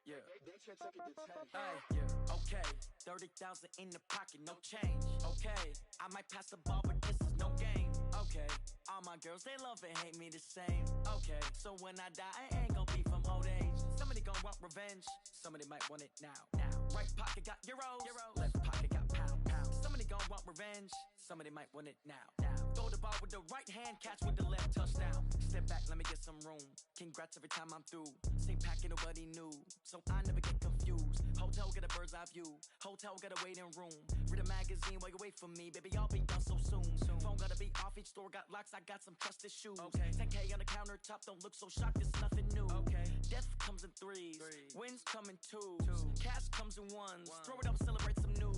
Yeah. They should take it to 10. Hey, yeah. Okay, 30,000 in the pocket, no change. Okay, I might pass the ball, but this is no game. Okay, all my girls, they love and hate me the same. Okay, so when I die, I ain't gon' be from old age. Somebody gon' want revenge, somebody might want it now. Right pocket got euros, left pocket got pound. Somebody gon' want revenge, somebody might want it now. Throw the ball with the right hand, catch with the left, touchdown. Step back, let me get some room. Congrats every time I'm through. Same packet, nobody knew, so I never get confused. Hotel get a bird's eye view, hotel get a waiting room. Read a magazine while you wait for me, baby, I'll be done so soon. Phone gotta be off, each store got locks, I got some trusted shoes. 10K on the countertop, don't look so shocked, it's nothing new. Death comes in threes, wins come in twos, cash comes in ones. Throw it up, celebrate some news.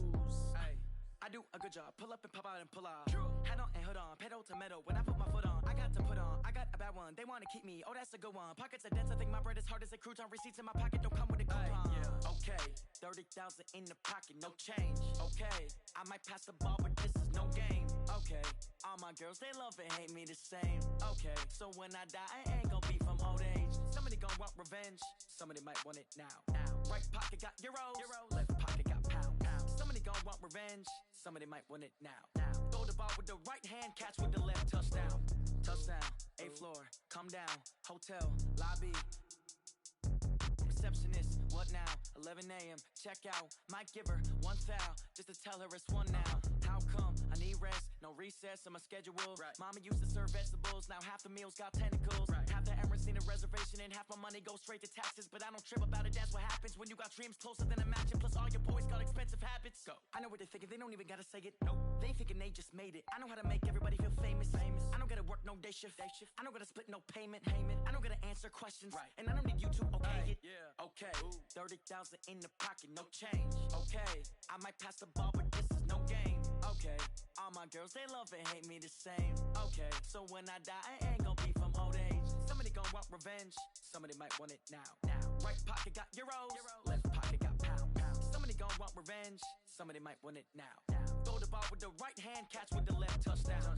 I do a good job, pull up and pop out and pull out. Head on and hood on, pedal to metal. When I put my foot on, I got to put on. I got a bad one, they wanna keep me, oh that's a good one. Pockets are dense, I think my bread is hard as a crouton. Receipts in my pocket don't come with a coupon. Okay, 30,000 in the pocket, no change. Okay, I might pass the ball, but this is no game. Okay, all my girls, they love and hate me the same. Okay, so when I die, I ain't gon' be from old age. Somebody gon' want revenge, somebody might want it now. Right pocket got euros, left pocket got pound. Somebody gon' want revenge, somebody might want it now. Throw the ball with the right hand, catch with the left, touchdown. Touchdown, 8th floor, come down, hotel, lobby. Receptionist, what now? 11 a.m., check out. Might give her one foul, just to tell her it's one now. How come? I need rest, no recess in my schedule. Mama used to serve vegetables, now half the meals got tentacles. Half the errands need a reservation and half my money goes straight to taxes. But I don't trip about it, that's what happens when you got dreams closer than a match. And plus all your boys got expensive habits. I know what they're thinking, they don't even gotta say it. Nope. They thinking they just made it. I know how to make everybody feel famous. I don't gotta work no day shift. I don't gotta split no payment. I don't gotta answer questions. And I don't need you to okay it. Okay, 30,000 in the pocket, no change. Okay, I might pass the ball, but this is no game. Okay, all my girls, they love and hate me the same. Okay, so when I die, I ain't gon' be from old age. Somebody gon' want revenge, somebody might want it now. Right pocket got euros, left pocket got pound. Somebody gon' want revenge, somebody might want it now. Throw the ball with the right hand, catch with the left, touchdown.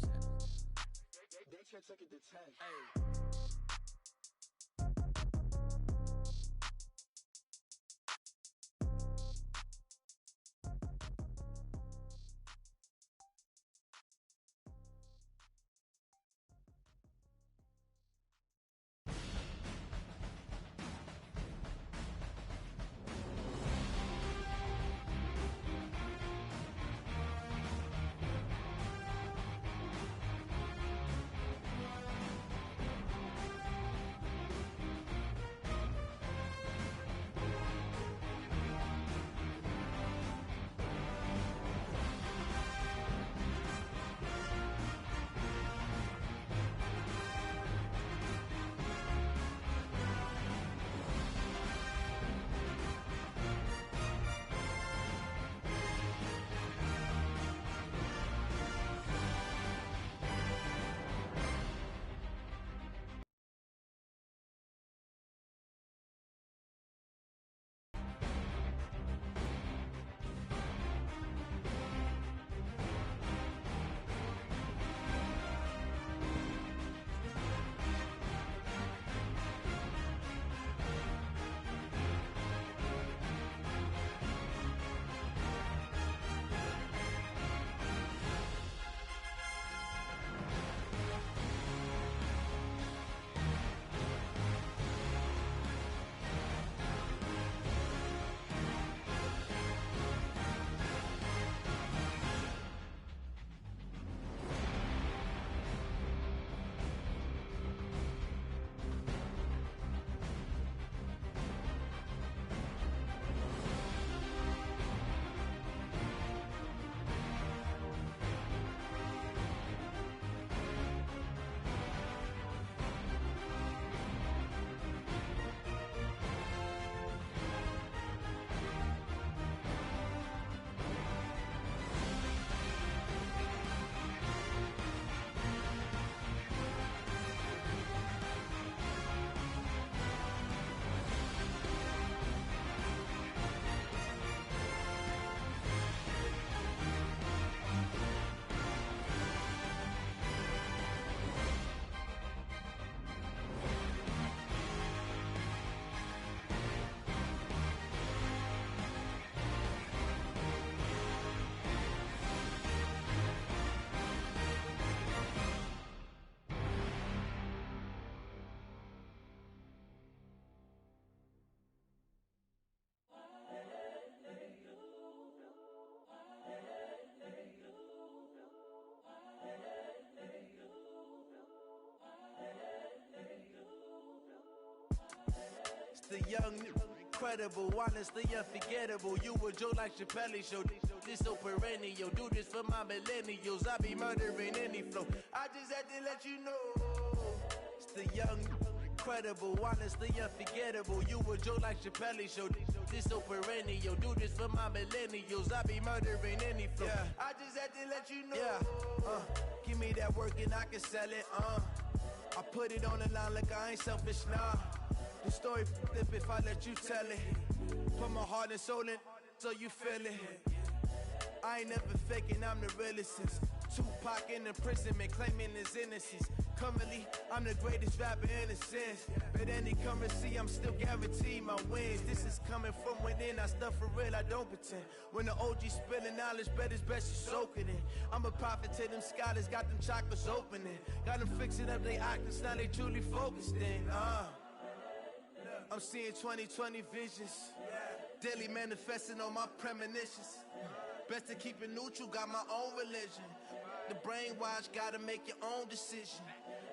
They should take it to 10. the young, incredible, honestly unforgettable. You a joke like Chappelle Show. This so perennial. Do this for my millennials. I be murdering any flow. I just had to let you know. It's the young, incredible, honestly unforgettable. You a joke like Chappelle Show. This so perennial. Do this for my millennials. I be murdering any flow. Yeah. I just had to let you know. Yeah. Give me that work and I can sell it. I put it on the line like I ain't selfish, nah. The story flip if I let you tell it. Put my heart and soul in so you feel it. I ain't never faking, I'm the realest since Tupac in imprisonment, claiming his innocence. Currently, I'm the greatest rapper in a sense. But any currency, I'm still guaranteed my wins. This is coming from within, I stuff for real, I don't pretend. When the OG spilling knowledge, bet it's best you soak it in. I'm a prophet to them scholars, got them chakras opening. Got them fixing up they octaves, now they truly focused in. I'm seeing 2020 visions. Daily manifesting on my premonitions. Best to keep it neutral, got my own religion. The brainwash, gotta make your own decision.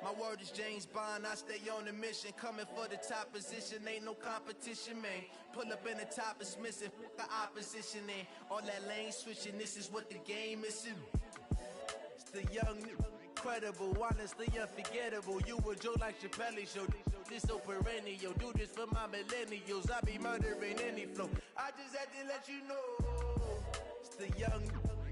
My word is James Bond, I stay on a mission. Coming for the top position, ain't no competition, man. Pull up in the top, it's missing, the opposition, and all that lane switching, this is what the game is. It's the young, incredible, honestly unforgettable. You a joke like Chappelle Show. This so perennial. Do this for my millennials. I be murdering any flow. I just had to let you know. It's the young,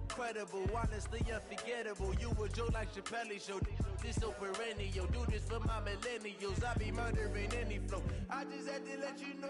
incredible, honestly unforgettable. You a joke like Chappelle Show. This so perennial. Do this for my millennials. I be murdering any flow. I just had to let you know.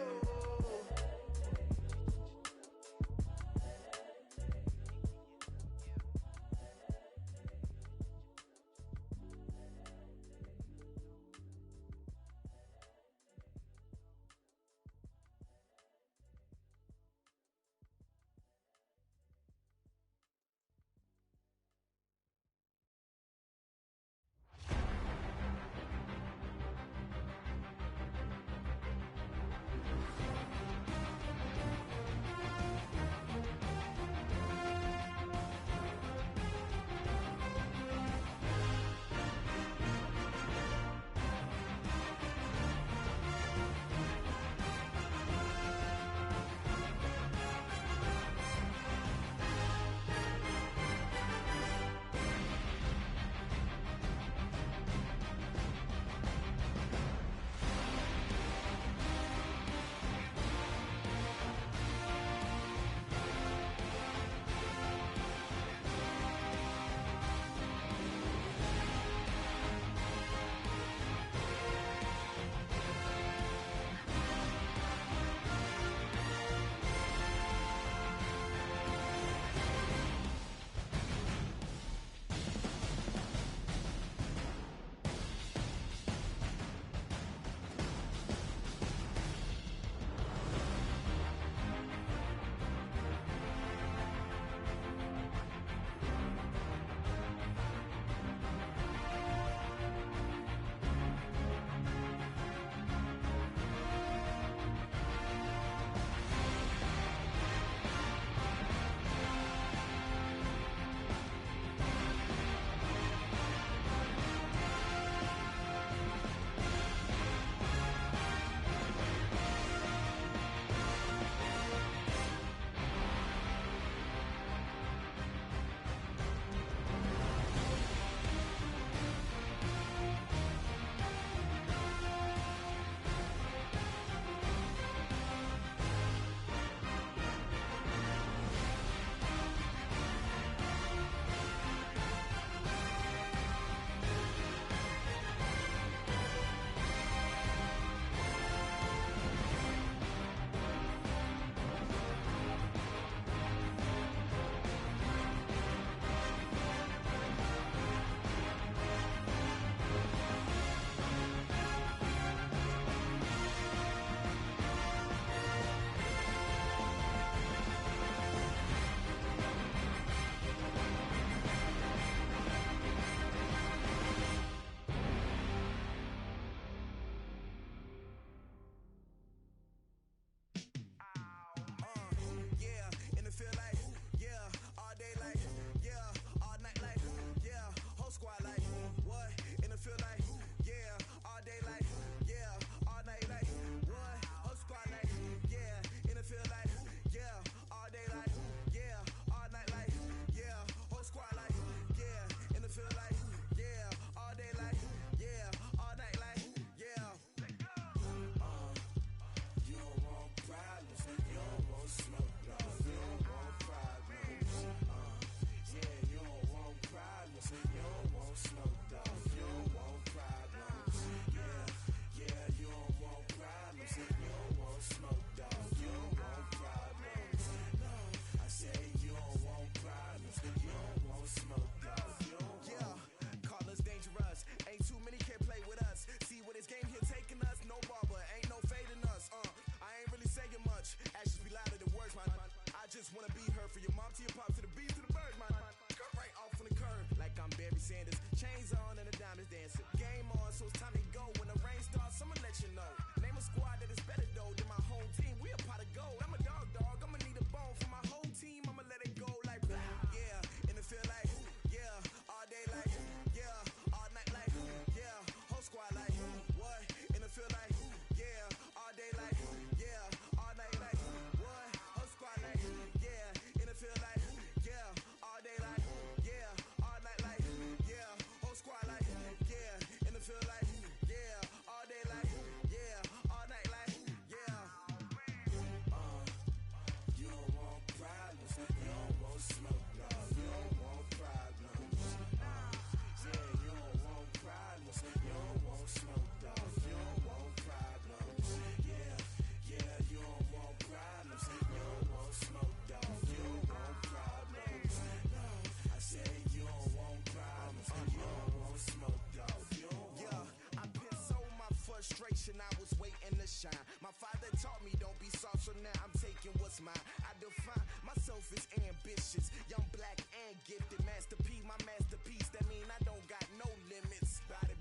shine. My father taught me don't be soft, so now I'm taking what's mine. I define myself as ambitious, young, black, and gifted. Master P, my masterpiece. That mean I don't got no limits. Bout it,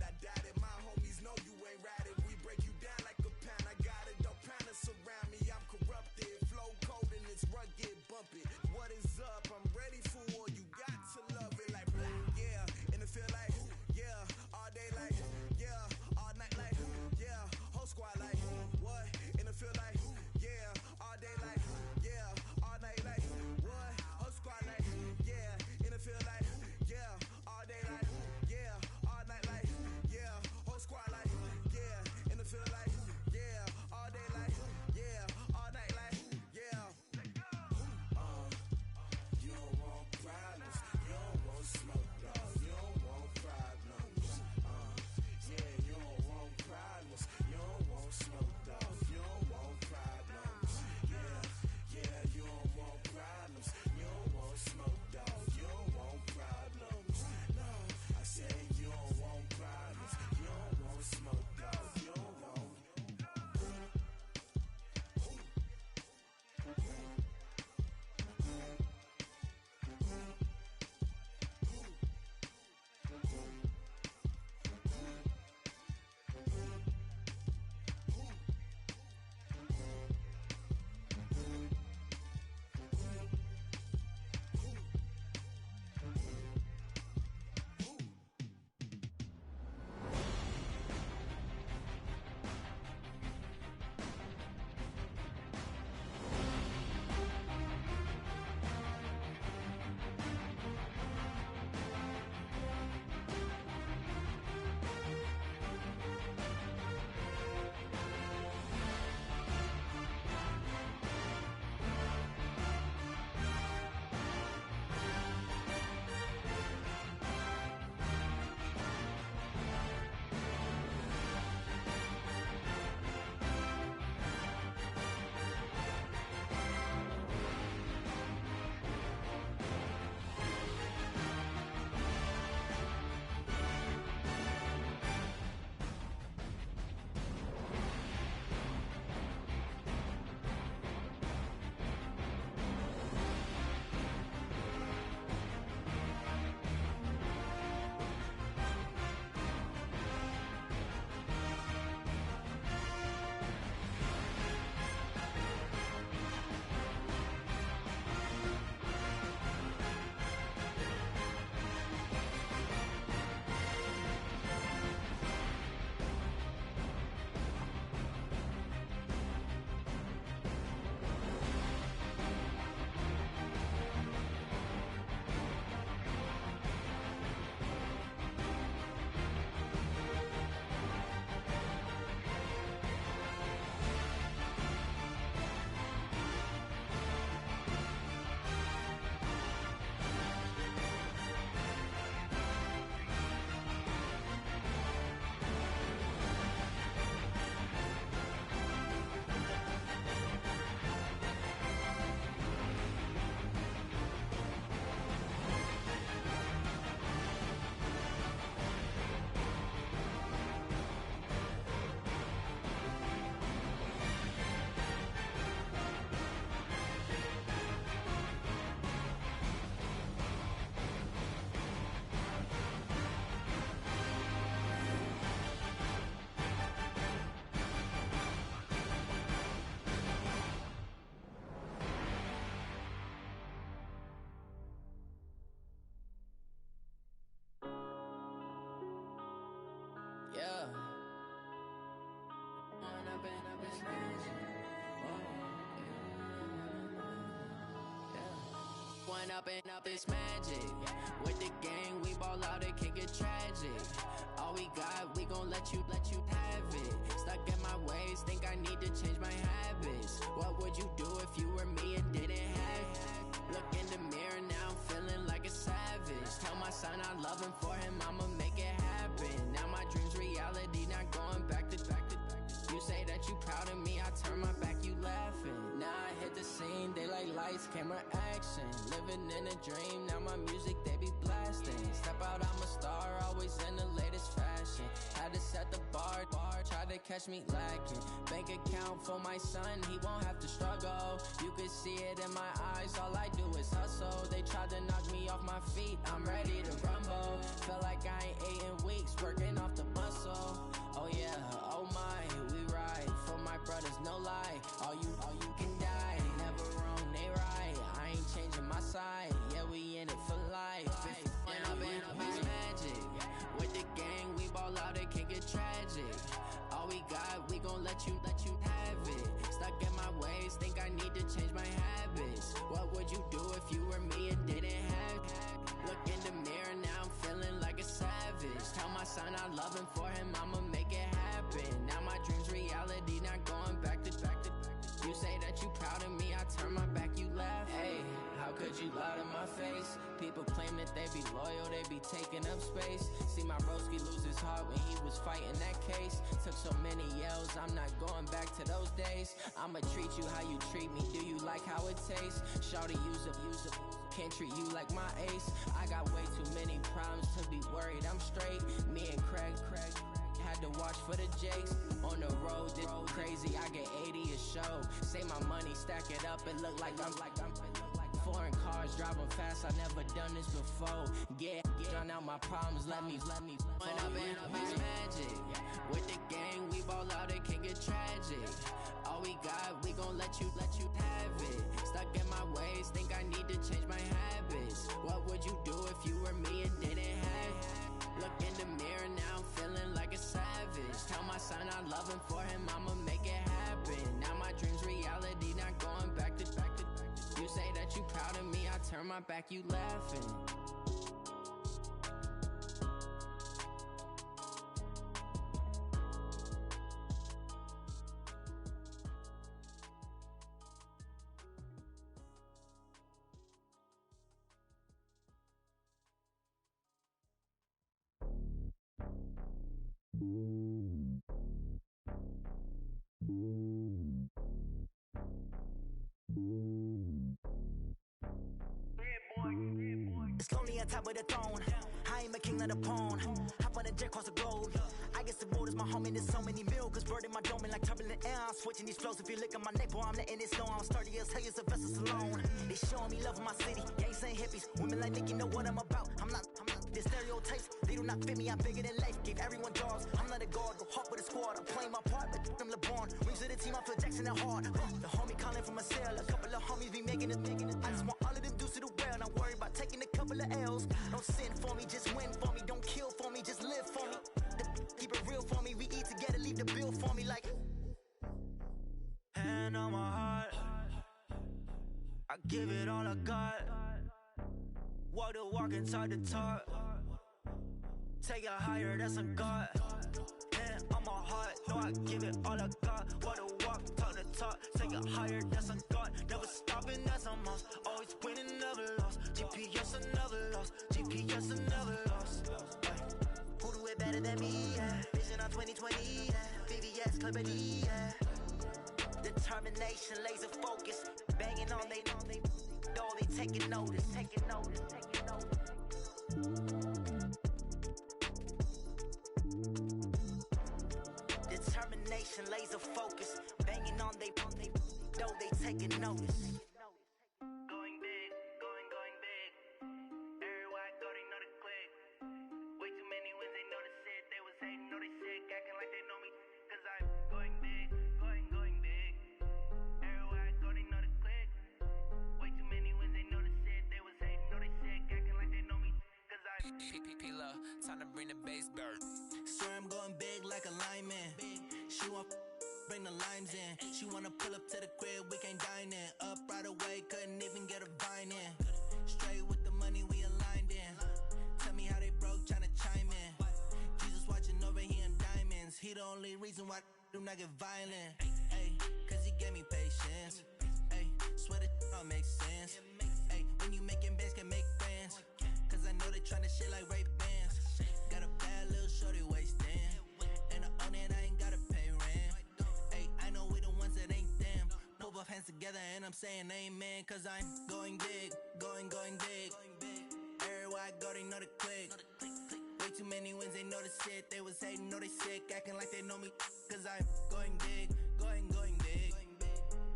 I doubt it. My homies know you ain't ratted. We break you down like a pound. I got it, don't pound us around me. I'm corrupted, flow cold and it's rugged, bumpy. What is up? I'm ready for war. You got to love it like blah, yeah. And it feel like yeah, all day like yeah, all night like yeah, whole squad like what? And it feel like yeah, all day like yeah, all night like what? Whole squad like yeah, and it feel like yeah, all day like yeah, all night like yeah, whole squad like yeah, and it feel like yeah, all day like yeah, all night like yeah. You don't want problems, you don't want smoke, dog. You don't want problems. Yeah, you don't want problems, you don't want smoke, dog. You don't want problems. Yeah, you don't want problems, you don't want smoke, dog. You don't want problems. No, I said you don't want problems, you don't want smoke, dog. You don't want. Yeah. One up and up is magic. With the gang, we ball out and kick it tragic. All we got, we gon' let you have it. Stuck in my ways, think I need to change my habits. What would you do if you were me and didn't have it? Look in the mirror, now I'm feeling like a savage. Tell my son I love him, for him I'ma make it happen. Now my dream's reality, not going back to. You say that you proud of me, I turn my back, you laughing. Now I hit the scene, they like lights, camera, action. Living in a dream, now my music, they be blasting. Step out, I'm a star, always in the latest fashion. Had to set the bar, tried to catch me lacking. Bank account for my son, he won't have to struggle. You could see it in my eyes, all I do is hustle. They tried to knock me off my feet, I'm ready to rumble. Felt like I ain't ate in weeks, working off the muscle. Oh yeah, oh my, we ride for my brothers, no lie. All you can die, never wrong, they right. I ain't changing my side, yeah, we in it for life. When I've been magic, with the gang, we ball out, it can get tragic. All we got, we gon' let you have it. Stuck in my ways, think I need to change my habits. What would you do if you were me and didn't have it? Look in the mirror, now I'm feeling like a savage. Tell my son I love him, for him I'ma make it happen. Now my dream's reality, not going back to. You say that you proud of me, I turn my back, you laugh. Hey, how could you lie to my face? People claim that they be loyal, they be taking up space. See my broski lose his heart when he was fighting that case. Took so many yells, I'm not going back to those days. I'ma treat you how you treat me, do you like how it tastes? Shawty, use up, can't treat you like my ace. I got way too many problems to be worried, I'm straight. Me and Craig had to watch for the Jakes. On the road, this crazy, I get 80 a show. Say my money, stack it up, it look like I'm foreign cars, driving fast, I never done this before. Yeah, drown out my problems, let me. When I've been magic, with the gang, we ball out, it can get tragic. All we got, we gon' let you have it. Stuck in my ways, think I need to change my habits. What would you do if you were me and didn't have it? Look in the mirror, now I'm feeling like a savage. Tell my son I love him, for him I'ma make it happen. Now my dream's reality, not going back to. You say that you proud of me, I turn my back, you laughing. It's lonely on top of the throne. I am a king of the pawn. Hop on a jet across the globe. I guess the road is my home and there's so many milkers burning my dome and like turbulent air. I'm switching these flows. If you look at my neck, boy, I'm letting it snow. I'm sturdy as hell, it's a vessel alone. They showing me love in my city. Gangs ain't hippies. Women like Nicky know what I'm about. I'm not the stereotypes. They do not fit me. I'm bigger than life. Gave everyone jobs. I'm not a guard. Go hard with a squad. I'm playing my part, but them LeBron. Rings to the team. I feel Jackson and hard. The homie calling from a cell. A couple of homies be making it. I just want all of them dudes to the well. Not worry about taking a couple of L's. Don't sin for me, just win for me. Don't kill for me, just live for me. Keep it real for me. We eat together, leave the bill for me like. Hand on my heart, I give it all I got. Walk the walk and talk the talk. Take it higher, that's a God. Hand on my heart, no, I give it all I got. Walk the walk, talk the talk. Take it higher, that's a God. Never stopping, that's a must. Always winning, never lost. GPS, another loss. GPS, another loss. Who do it better than me? Yeah. Vision on 2020. Yeah. VVS, Clippity. Yeah. Determination, laser focus. Banging on they door, they taking notice. Taking notice. Taking notice. Determination, laser focus. Banging on they door, they taking notice. Going big, going big. Everywhere I go, they know the click. Way too many wins, they know the shit. They was hating, know they sick, acting like they know me. Cause I'm going big, going big. Everywhere I go, they know the click. Way too many wins, they know the shit. They was hating, know they sick, acting like they know me. Cause I'm P-P-P-Love, time to bring the bass bird. Swear I'm going big like a lineman. She want bring the limes in. She wanna pull up to the crib, we can't dine in. Up right away, couldn't even get a vine in. Straight with the money we aligned in. Tell me how they broke, tryna chime in. Jesus watching over, he in diamonds. He the only reason why do not get violent. Ay, cause he gave me patience. Ay, swear that all makes sense. Ay, when you making bands can make friends. Cause I know they tryna shit like Ray Bans. Got a bad little shorty wasting. And I own it, I ain't gotta pay rent. Ay, I know we the ones that ain't them. Pull both hands together and I'm saying amen. Cause I'm going big, going big. Everywhere I go, they know the click. Way too many wins, they know the shit. They was hating, know they sick, acting like they know me. Cause I'm going big, going big.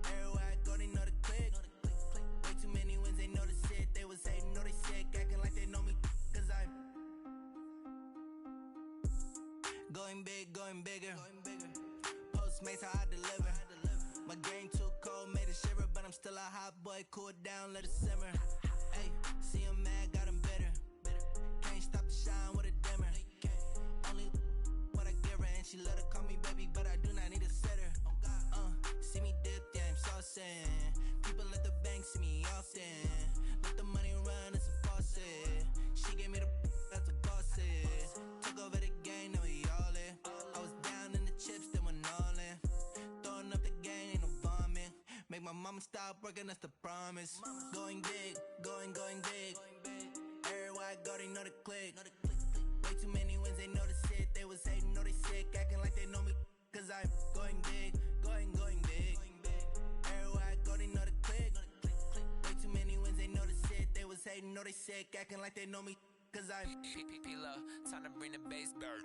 Everywhere I go, they know the click. Way too many wins, they know the shit. They was hating, know they sick, acting like they know me. Cause I'm going big, going bigger. Postmates, how I deliver. My game too cold, made it shiver. But I'm still a hot boy, cool it down, let it simmer. Hey, see him mad, got him bitter. Can't stop the shine with a dimmer. Only what I give her, and she love to call me baby, but I do not need a sitter. See me dip, yeah, I'm saucing. People at the bank see me often. Let the money run, it's a faucet. She gave me the that's a boss is. Took over the game, now we all in. I was down in the chips, then went all in. Throwing up the game, ain't no vomit. Make my mama stop working, that's the promise. Going big, going big. Everywhere I go, they know the click. Way too many wins, they know the shit. They was hating, know they sick, acting like they know me. Cause I'm going big, going big. Everywhere I go, they know the click. Way too many wins, they know the shit. They was hating, know they sick, acting like they know me. Cause I'm P-P-P-Love, time to bring the bass bird.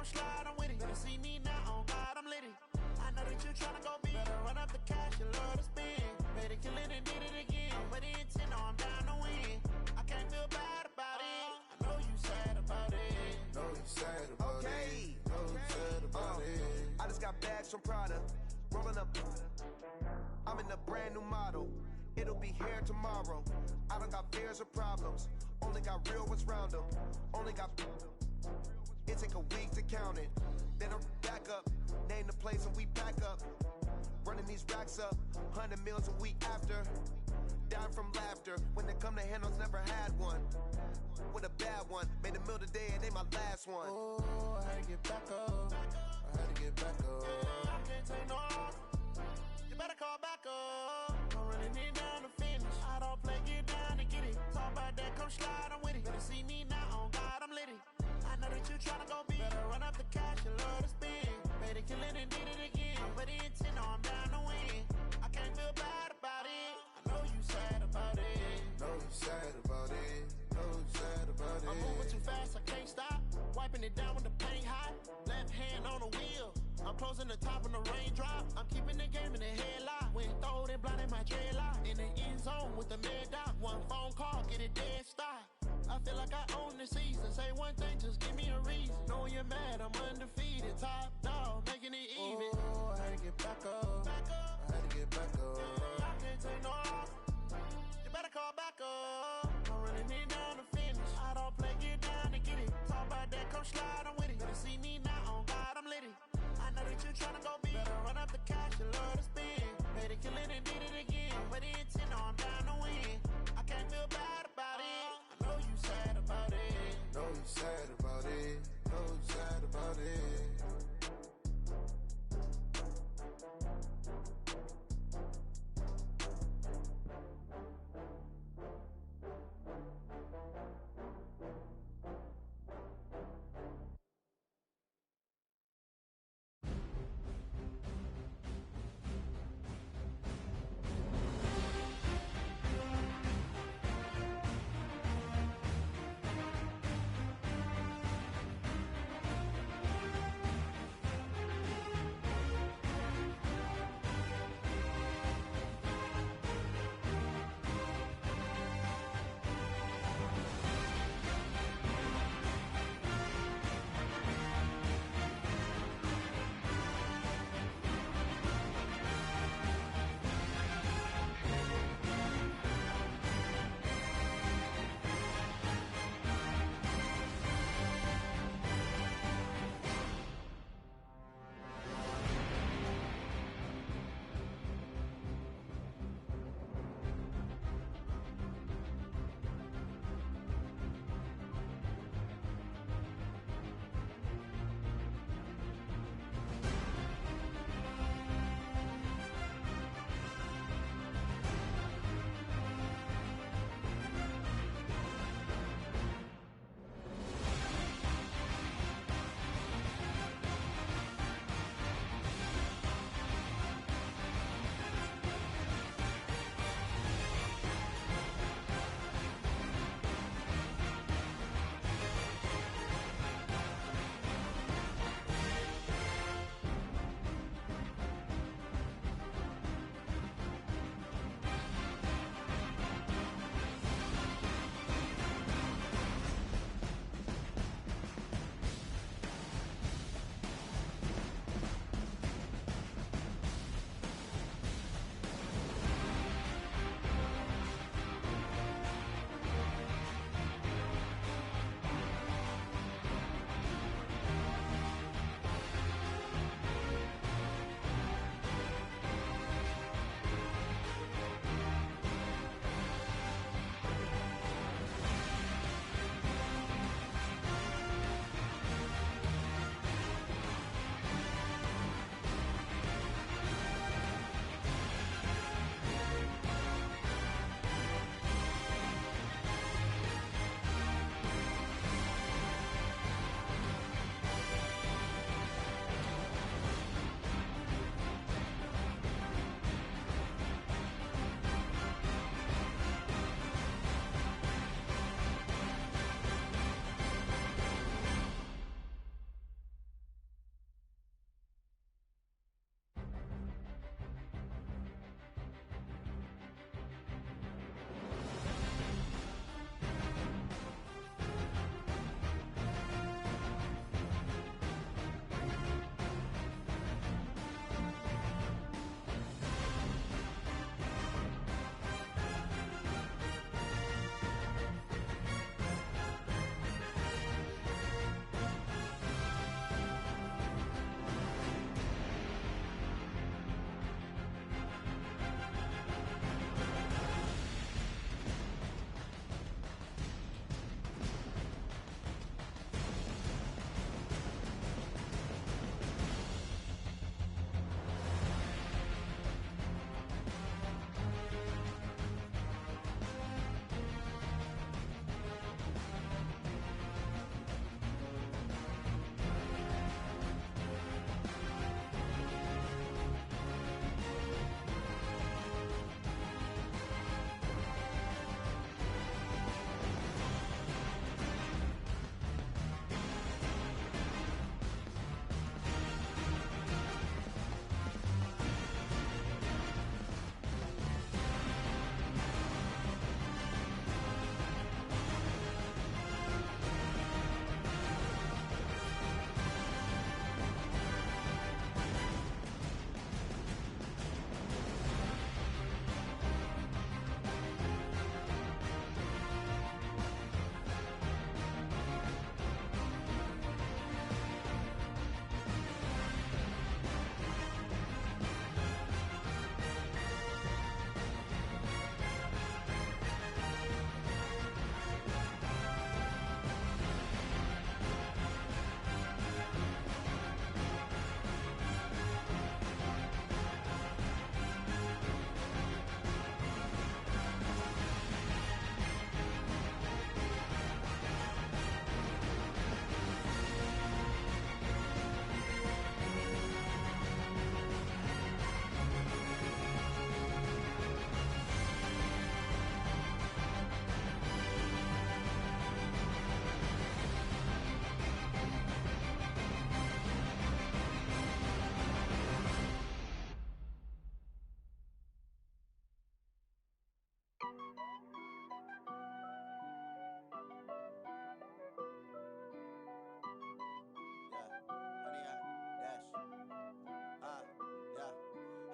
Slide, I'm with it. Better see me now, on God, I'm lit it. I know that you tryna go big. Better run up the cash, you love to spend. Better kill it and did it again. I'm with the intent, no, I'm down to win. I can't feel bad about it. I know you sad about it. Know you sad about it. Know you sad about it. I just got bags from Prada. Rolling up. I'm in a brand new model. It'll be here tomorrow. I don't got fears or problems. Only got real ones round them. Only got. It take a week to count it. Then I'm back up. Name the place and we pack up. Running these racks up. 100 meals a week after. Down from laughter. When they come to handles, never had one. With a bad one. Made a meal today and they my last one. Oh, I had to get back up. I had to get back up. I can't take no loss. You better call back up. I'm running it down to finish. I don't play, get down and get it. Talk about that, come slide, I'm with it. Better see me now, on God, I'm lit it. I know that you tryna go big. Better run up the cash, you love to spend. Better kill it and did it again. I'm with the intent, no, I'm down to win. I can't feel bad about it. I know you sad about it. Know you sad about it. Know you sad about it. I'm moving too fast, I can't stop. Wiping it down with the paint hot. Left hand on the wheel. I'm closing the top when the raindrop. I'm keeping the game in the headlock. When throwed and blinded my dreadlock. In the end zone with the mad dot. One phone call, get it dead stop. I feel like I own the season. Say one thing, just give me a reason. Knowing you're mad, I'm undefeated. Top dog, making it even. Oh, I had to get back up. I had to get back up. I can't take no loss. You better call back up. I'm running it down to finish. I don't play, get down and get it. Talk about that, come slide, I'm with it. Better see me now, on God, I'm lit it. I know that you tryna go big. Better run up the cash, you love to spend. Better kill it and did it again. But the intent, no, I'm down to win. I can't feel bad about it. I know you sad about it. Know you sad about it. Know you sad about it.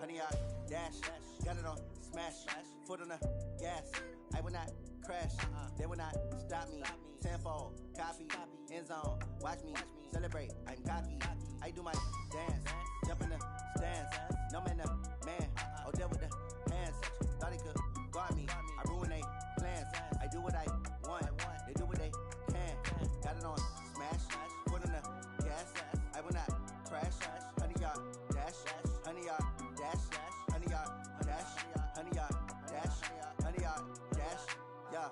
honey yard, dash, got it on, smash, foot on the gas. I will not crash, they will not stop me. Tenfold, copy, end zone, watch me celebrate. I'm cocky, I do my dance, jump in the stands. No man, man, oh there with the hands. Thought he could guard me, I ruin they plans. I do what I want, they do what they can. Got it on, smash, foot on the gas. I will not crash, honey yard, dash, honey yard, dash, honey yard, dash, honey yard, dash, honey yard, dash, yeah.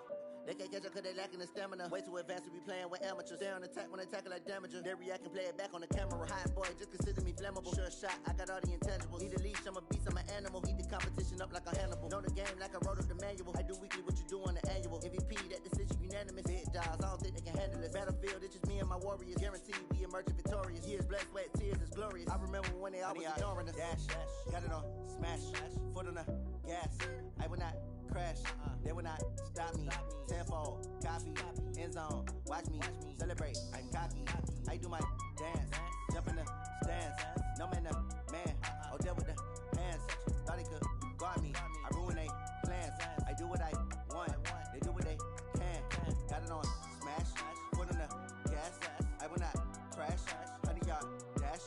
They can't catch up cause they lacking the stamina. Way too advanced to be playing with amateurs. Stay on attack when they tackle like damager. They react and play it back on the camera. Hot boy, just consider me flammable. Sure shot, I got all the intangibles. Need a leash, I'm a beast, I'm an animal. Heat the competition up like a Hannibal. Know the game like I wrote up the manual. I do weekly what you do on the annual. MVP, that decision unanimous. Big jobs, I don't think they can handle this. Battlefield, it's just me and my warriors. Guaranteed we emerge victorious. Years, blood, sweat, tears, it's glorious. I remember when they always ignoring us. Dash, got it on, smash, foot on the gas. I will not crash, they will not stop me. Tenfold, copy, end zone, watch me celebrate. I'm cocky, I do my dance, jump in the stands. No man, man, oh there with the hands. Thought he could guard me, I ruin they plans. I do what I want, they do what they can. Got it on, smash, foot on the gas. I will not crash, honey yard, dash,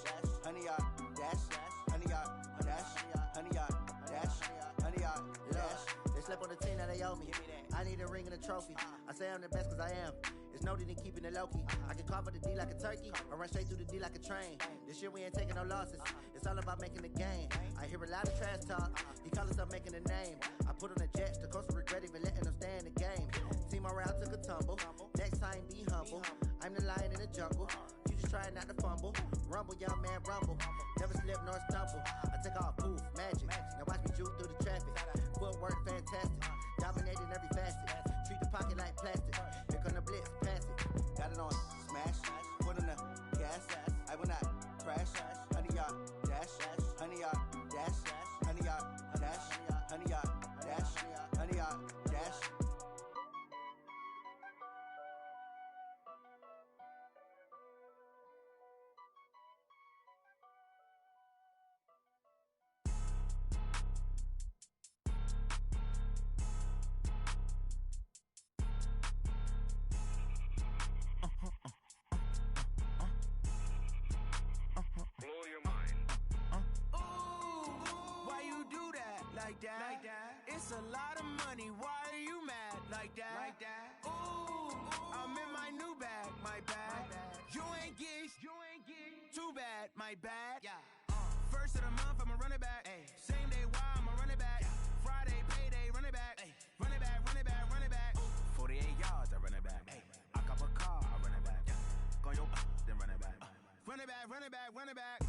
honey yard, dash, honey yard, dash, honey yard, dash, honey yard, dash. They slept on the team, now they owe me. I need a ring and a trophy. I say I'm the best cause I am. It's no need in keeping it low-key. I can carve up the D like a turkey, or run straight through the D like a train. This year we ain't taking no losses. It's all about making the game. I hear a lot of trash talk. He call himself making a name. I put on the jets, the coast will regret even letting them stay in the game. Team morale took a tumble. Next time be humble. I'm the lion in the jungle. You just trying not to fumble. Rumble, young man, rumble. Never slip nor stumble. I take off, poof, magic. Now watch me juke through the traffic. Footwork fantastic. Dominating every facet. Treat the pocket like plastic. Here come the blitz, pass it. Got it on, smash, foot on the gas. I will not crash, honey yard, dash, honey yard, dash, honey yard, dash, honey yard, dash, honey yard, dash. Like that. It's a lot of money. Why are you mad like that? Ooh, I'm in my new bag, my bad. You ain't get too bad, my bad. Yeah. First of the month, I'ma run it back. Same day, why I'ma run it back. Friday, payday, run it back. Run it back, run it back, run it back. 48 yards, I run it back. I cop a car, I run it back. Go your then run it back. Run it back, run it back, run it back.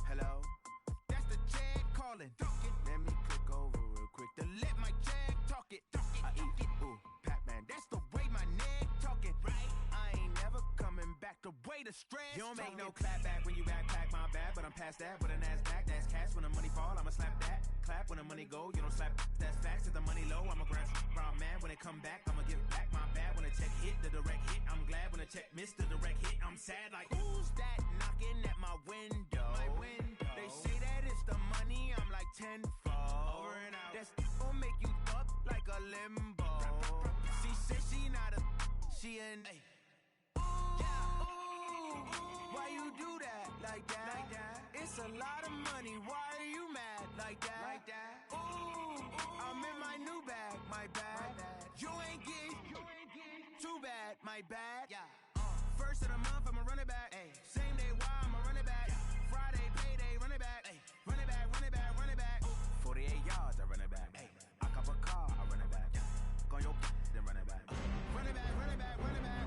Hello? That's the jag calling. Let me click over real quick to let my jag talk it. I eat it, ooh, Pac-Man. That's the way my neck talking. Right? I ain't never coming back. The way the stress. You don't make no clap back when you backpack, my bad. But I'm past that with a NASDAQ. That's cash when the money fall. I'ma slap that. Clap when the money go. You don't slap. That's facts. If the money low, I'ma grab brown man. When it come back, I'ma give back my bad. When the check hit, the direct hit. I'm glad when the check missed the direct hit. I'm sad like who's that knocking at my window? My window. They say that it's the money. I'm like tenfold. Over and out. That's gon' make you up like a limbo. She said she not a. She an. Why you do that like that? It's a lot of money. Why are you mad like that? Ooh, I'm in my new bag, my bad. You ain't get too bad, my bad. Yeah. First of the month, I'ma run it back. Same day, why I'ma run it back. Friday, payday, run it back. Run it back, run it back, run it back. 48 yards, I run it back. I cop a car, I run it back. Go your then run it back. Run it back, run it back, run it back.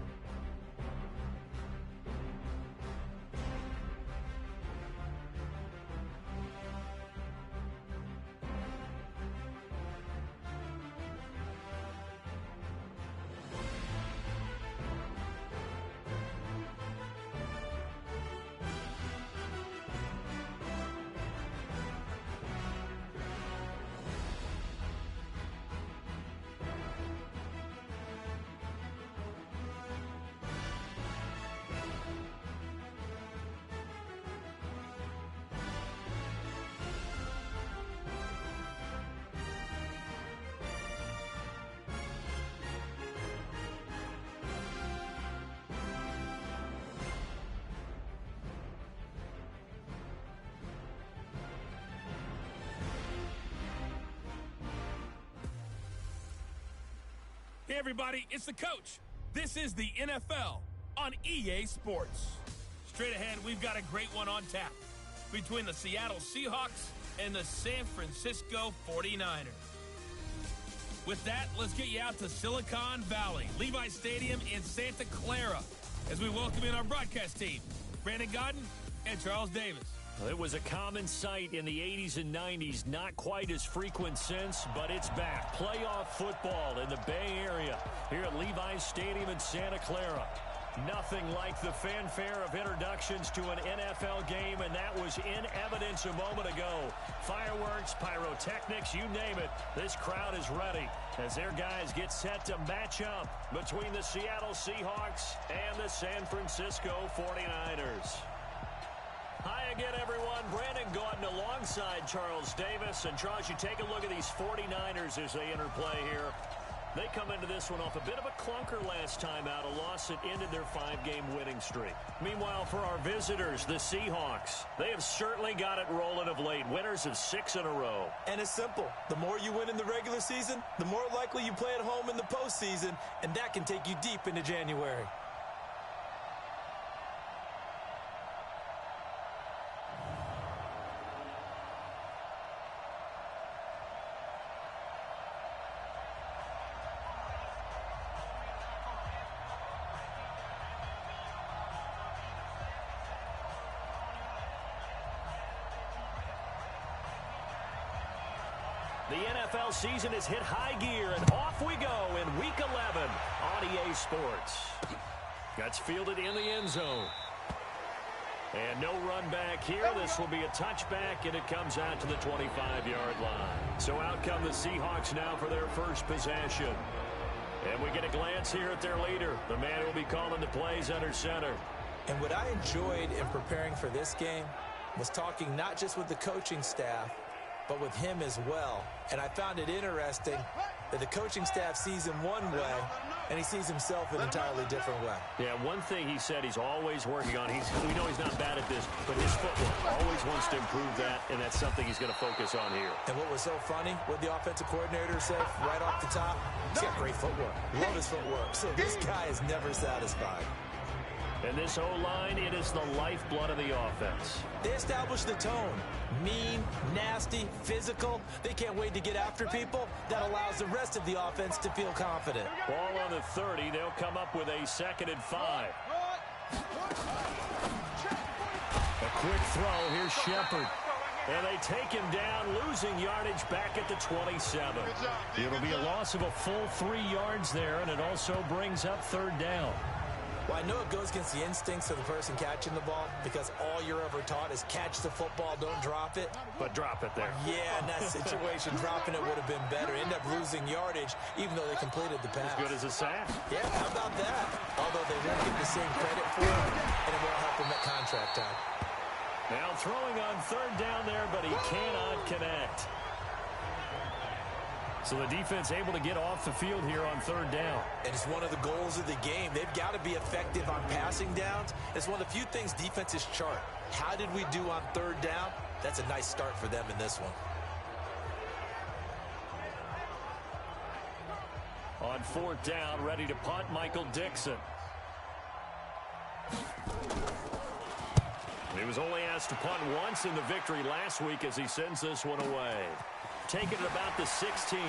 Hey, everybody, it's the coach. This is the NFL on EA Sports. Straight ahead, we've got a great one on tap between the Seattle Seahawks and the San Francisco 49ers. With that, let's get you out to Silicon Valley, Levi Stadium in Santa Clara, as we welcome in our broadcast team, Brandon Godden and Charles Davis. It was a common sight in the 80s and 90s, not quite as frequent since, but it's back. Playoff football in the Bay Area here at Levi's Stadium in Santa Clara. Nothing like the fanfare of introductions to an NFL game, and that was in evidence a moment ago. Fireworks, pyrotechnics, you name it. This crowd is ready as their guys get set to match up between the Seattle Seahawks and the San Francisco 49ers. Hi again, everyone. Brandon Gaudin alongside Charles Davis. And, Charles, you take a look at these 49ers as they interplay here. They come into this one off a bit of a clunker last time out, a loss that ended their 5-game winning streak. Meanwhile, for our visitors, the Seahawks, they have certainly got it rolling of late. Winners of 6 in a row. And it's simple. The more you win in the regular season, the more likely you play at home in the postseason, and that can take you deep into January. The NFL season has hit high gear, and off we go in Week 11 on EA Sports. That's fielded in the end zone. And no run back here. This will be a touchback, and it comes out to the 25-yard line. So out come the Seahawks now for their first possession. And we get a glance here at their leader, the man who will be calling the plays under center. And what I enjoyed in preparing for this game was talking not just with the coaching staff, but with him as well. And I found it interesting that the coaching staff sees him one way, and he sees himself an entirely different way. Yeah, one thing he said he's always working on, we know he's not bad at this, but his footwork, always wants to improve that, and that's something he's going to focus on here. And what was so funny, what the offensive coordinator said right off the top, he's got great footwork. Love his footwork. So this guy is never satisfied. And this O-line, it is the lifeblood of the offense. They establish the tone. Mean, nasty, physical. They can't wait to get after people. That allows the rest of the offense to feel confident. Ball on the 30. They'll come up with a 2nd and 5. A quick throw. Here's Shepard. And they take him down, losing yardage back at the 27. It'll be a loss of a full 3 yards there, and it also brings up 3rd down. Well, I know it goes against the instincts of the person catching the ball because all you're ever taught is catch the football, don't drop it. But drop it there. Yeah, in that situation, dropping it would have been better. End up losing yardage, even though they completed the pass. As good as a sack. Yeah, how about that? Although they won't get the same credit for it, and it won't help them at contract time. Now throwing on 3rd down there, but he cannot connect. So the defense able to get off the field here on 3rd down. And it's one of the goals of the game. They've got to be effective on passing downs. It's one of the few things defenses chart. How did we do on 3rd down? That's a nice start for them in this one. On 4th down, ready to punt, Michael Dixon. He was only asked to punt once in the victory last week as he sends this one away. Taking it about the 16. And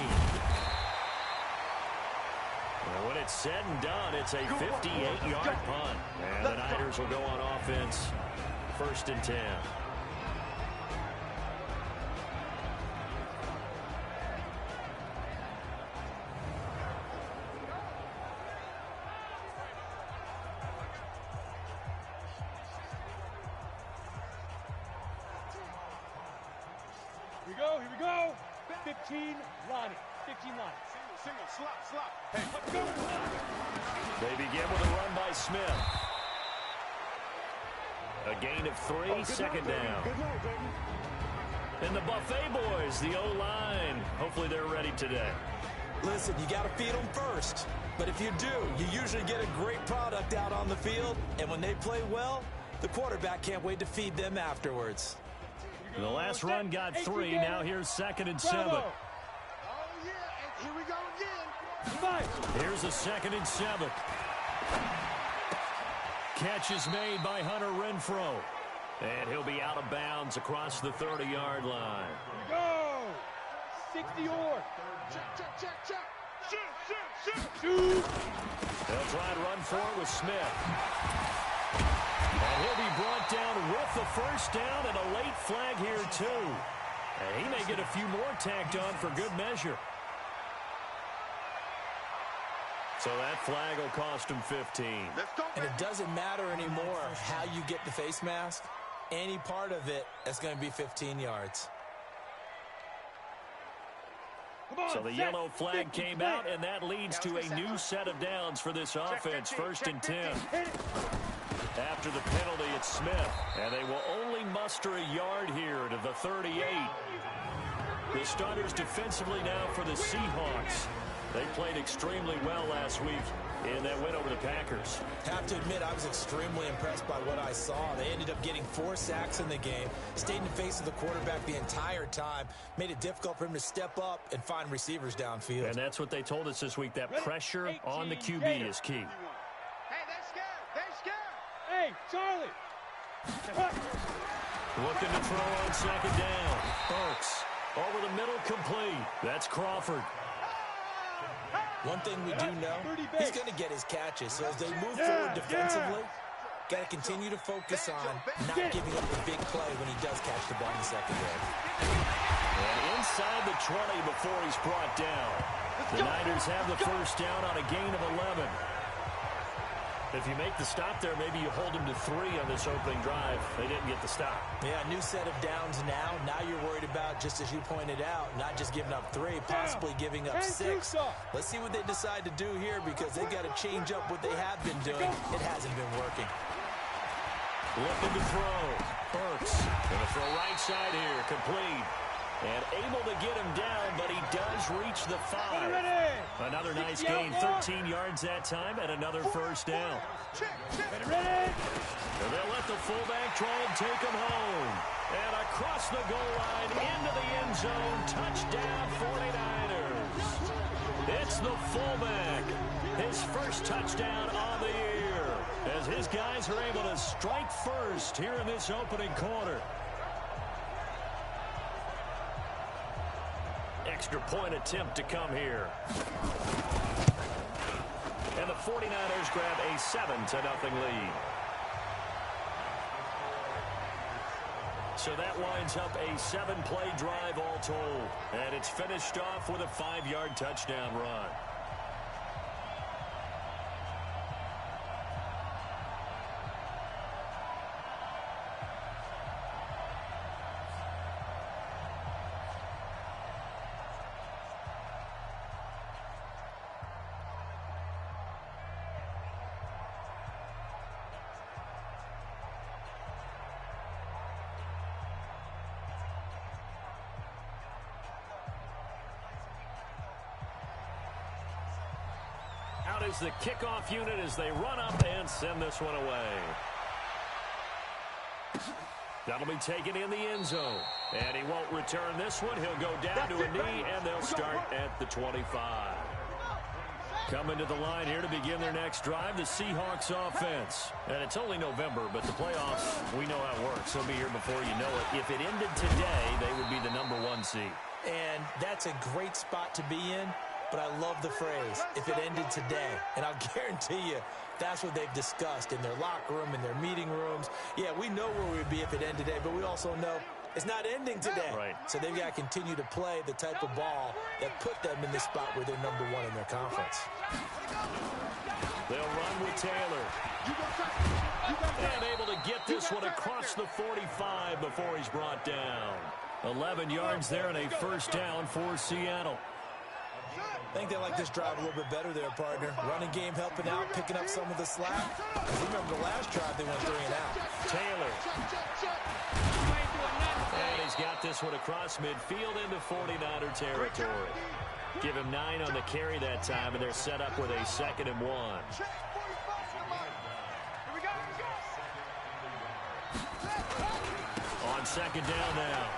when it's said and done, it's a 58-yard punt. And the Niners will go on offense, 1st and 10. Here we go. 15 line. 15 line. Single, slop. Hey, let's go. They begin with a run by Smith. A gain of 3, 2nd down. Good night, baby. And the Buffet boys, the O-line, hopefully they're ready today. Listen, you got to feed them first. But if you do, you usually get a great product out on the field. And when they play well, the quarterback can't wait to feed them afterwards. The last run got 3. Now here's 2nd and 7. Oh, yeah. And here we go again. 5. Here's a 2nd and 7. Catch is made by Hunter Renfrow. And he'll be out of bounds across the 30-yard line. Here we go. 60 yards. Check. Shoot. They'll try and run for it with Smith. And he'll be brought down with the first down and a late flag here, too. And he may get a few more tacked on for good measure. So that flag will cost him 15. And it doesn't matter anymore how you get the face mask. Any part of it is going to be 15 yards. So the yellow flag came out, and that leads to a new set of downs for this offense. 1st and 10. After the penalty, it's Smith. And they will only muster a yard here to the 38. The starters defensively now for the Seahawks. They played extremely well last week in that win over the Packers. Have to admit, I was extremely impressed by what I saw. They ended up getting 4 sacks in the game, stayed in the face of the quarterback the entire time, made it difficult for him to step up and find receivers downfield. And that's what they told us this week, that pressure on the QB is key. Hey, they're scared. Hey, Charlie. Looking to throw on 2nd down. Burks over the middle, complete. That's Crawford. One thing we do know, he's going to get his catches. So as they move forward defensively, got to continue to focus on not giving up the big play when he does catch the ball in the secondary. And inside the 20 before he's brought down. The Niners have the first down on a gain of 11. If you make the stop there, maybe you hold them to 3 on this opening drive. They didn't get the stop. Yeah, new set of downs now. Now you're worried about, just as you pointed out, not just giving up 3, possibly giving up 6. Let's see what they decide to do here, because they've got to change up what they have been doing. It hasn't been working. Looking to throw. Burks going to throw right side here, complete. And able to get him down, but he does reach the 5. Another nice gain, 13 yards that time, and another first down. And they'll let the fullback try and take him home. And across the goal line, into the end zone, touchdown 49ers. It's the fullback, his first touchdown on the year, as his guys are able to strike first here in this opening quarter. Extra point attempt to come here. And the 49ers grab a 7-0 lead. So that winds up a 7-play drive all told. And it's finished off with a 5-yard touchdown run. Out is the kickoff unit as they run up and send this one away. That'll be taken in the end zone. And he won't return this one. He'll go down to a knee, and they'll start at the 25. Coming to the line here to begin their next drive, the Seahawks offense. And it's only November, but the playoffs, we know how it works. They'll be here before you know it. If it ended today, they would be the #1 seed. And that's a great spot to be in. But I love the phrase, if it ended today. And I'll guarantee you, that's what they've discussed in their locker room, in their meeting rooms. Yeah, we know where we'd be if it ended today, but we also know it's not ending today. Right. So they've got to continue to play the type of ball that put them in the spot where they're #1 in their conference. They'll run with Taylor. And able to get this one across the 45 before he's brought down. 11 yards there and a first down for Seattle. I think they like this drive a little bit better there, partner. Running game helping out, picking up some of the slack. Remember the last drive, they went 3 and out. Taylor. And he's got this one across midfield into 49er territory. Give him 9 on the carry that time, and they're set up with a 2nd and 1. On 2nd down now.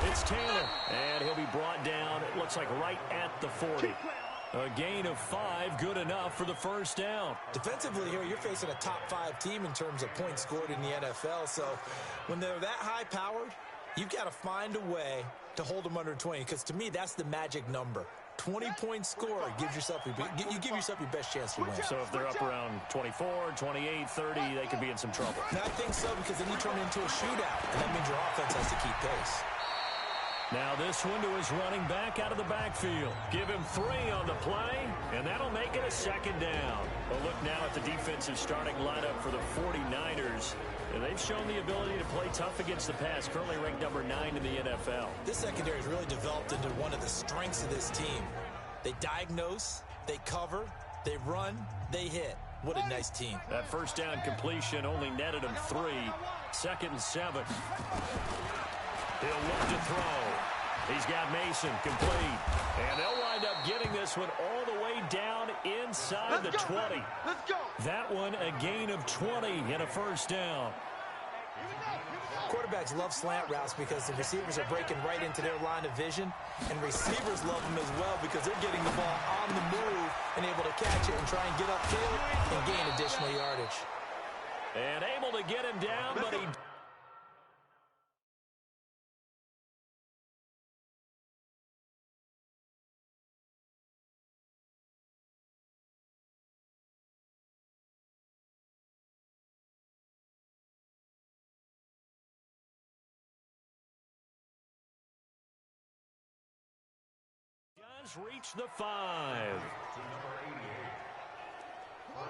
It's Taylor, and he'll be brought down, it looks like right at the 40. A gain of 5, good enough for the first down. Defensively here, you're facing a top 5 team in terms of points scored in the NFL. So when they're that high-powered, you've got to find a way to hold them under 20, because to me, that's the magic number. 20-point score gives yourself you give yourself your best chance to win. So if they're up around 24, 28, 30, they could be in some trouble. And I think so, because then you turn it into a shootout, and that means your offense has to keep pace. Now this one to his running back out of the backfield. Give him 3 on the play, and that'll make it a second down. Well, look now at the defensive starting lineup for the 49ers. And they've shown the ability to play tough against the pass, currently ranked number 9 in the NFL. This secondary has really developed into one of the strengths of this team. They diagnose, they cover, they run, they hit. What a nice team. That first down completion only netted him 3. 2nd and 7. He'll look to throw. He's got Mason complete. And they'll wind up getting this one all the way down inside the 20. Let's go. That one a gain of 20 and a first down. Quarterbacks love slant routes because the receivers are breaking right into their line of vision, and receivers love them as well because they're getting the ball on the move and able to catch it and try and get upfield and gain additional yardage. And able to get him down, but he... reach the 5.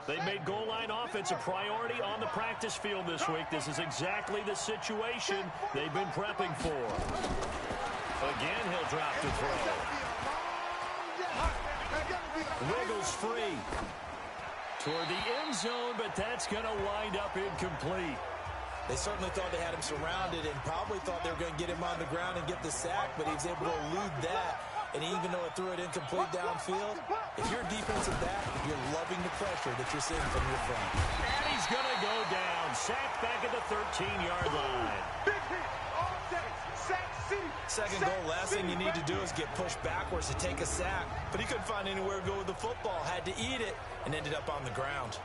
They made goal line offense a priority on the practice field this week. This is exactly the situation they've been prepping for. Again, he'll drop to throw. Wiggles free toward the end zone, but that's going to wind up incomplete. They certainly thought they had him surrounded and probably thought they were going to get him on the ground and get the sack, but he was able to elude that. And even though it threw it incomplete downfield, if you're defensive back, you're loving the pressure that you're seeing from your front. And he's going to go down. Sacked back at the 13-yard line. Big hit. All day. Sack City. Second goal, last thing you need to do is get pushed backwards to take a sack. But he couldn't find anywhere to go with the football. Had to eat it and ended up on the ground.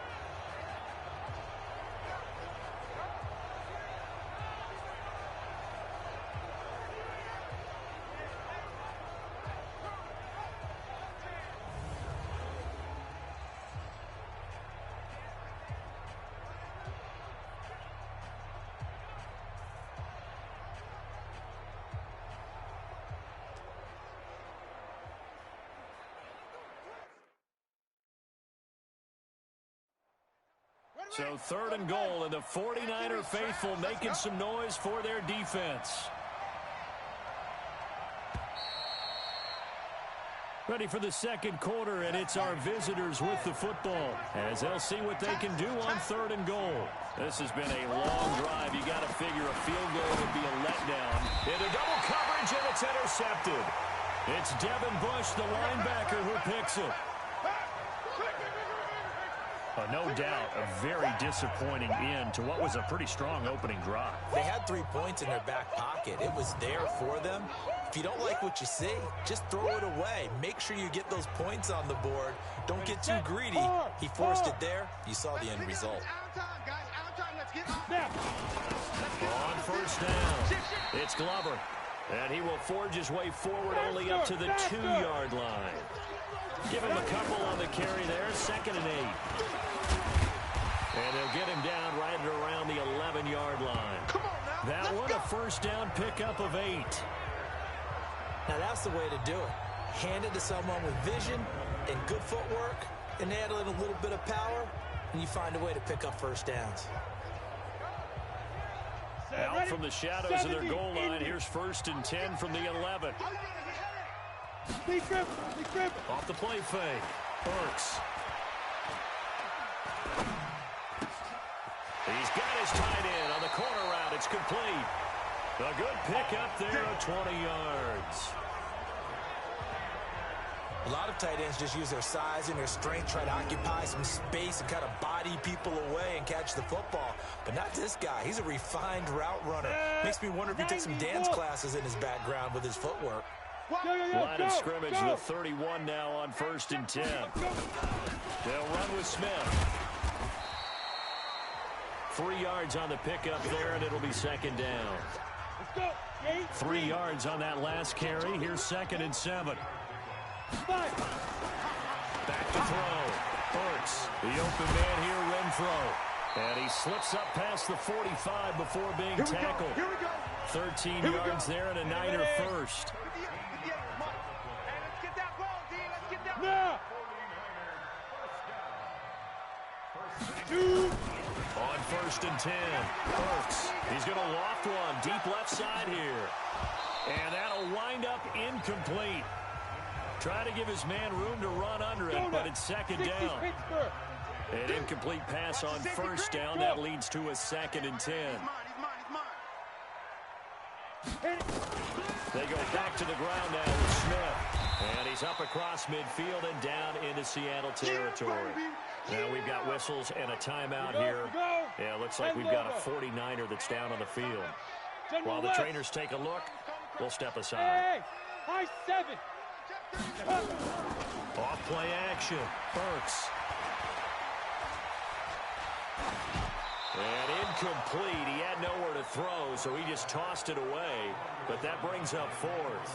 So 3rd and goal, and the 49er faithful making some noise for their defense. Ready for the second quarter, and it's our visitors with the football as they'll see what they can do on 3rd and goal. This has been a long drive. You got to figure a field goal would be a letdown. Into double coverage, and it's intercepted. It's Devin Bush, the linebacker, who picks it. No doubt a very disappointing end to what was a pretty strong opening drive. They had 3 points in their back pocket. It was there for them. If you don't like what you see, just throw it away. Make sure you get those points on the board. Don't get too greedy. He forced it there. You saw the end result. On first down, it's Glover. And he will forge his way forward only up to the 2-yard line. Give him a couple on the carry there, 2nd and 8. And they'll get him down right at around the 11-yard line. That one, a first down pickup of 8. Now that's the way to do it. Hand it to someone with vision and good footwork, and add a little bit of power, and you find a way to pick up first downs. Out from the shadows of their goal line, here's 1st and 10 from the 11. Off the play fake. Burks. He's got his tight end on the corner route. It's complete. A good pickup there of 20 yards. A lot of tight ends just use their size and their strength, try to occupy some space and kind of body people away and catch the football. But not this guy. He's a refined route runner. Makes me wonder if he took some dance classes in his background with his footwork. Line of scrimmage, the 31 now on 1st and 10. They'll run with Smith. 3 yards on the pickup there, and it'll be 2nd down. 3 yards on that last carry. Here's 2nd and 7. Back to throw. Burks, the open man here, Renfro. And he slips up past the 45 before being tackled. 13 yards there and a Niner first. On 1st and 10, Burks. He's going to loft one deep left side here. And that'll wind up incomplete. Try to give his man room to run under it, but it's 2nd down. An incomplete pass on 1st down. That leads to a 2nd and 10. They go back to the ground now with Smith. And he's up across midfield and down into Seattle territory. Now we've got whistles and a timeout here. Yeah, it looks like we've got a 49er that's down on the field. While the trainers take a look, we'll step aside. High 7. Off play action. Burks. And incomplete. He had nowhere to throw, so he just tossed it away. But that brings up 4th.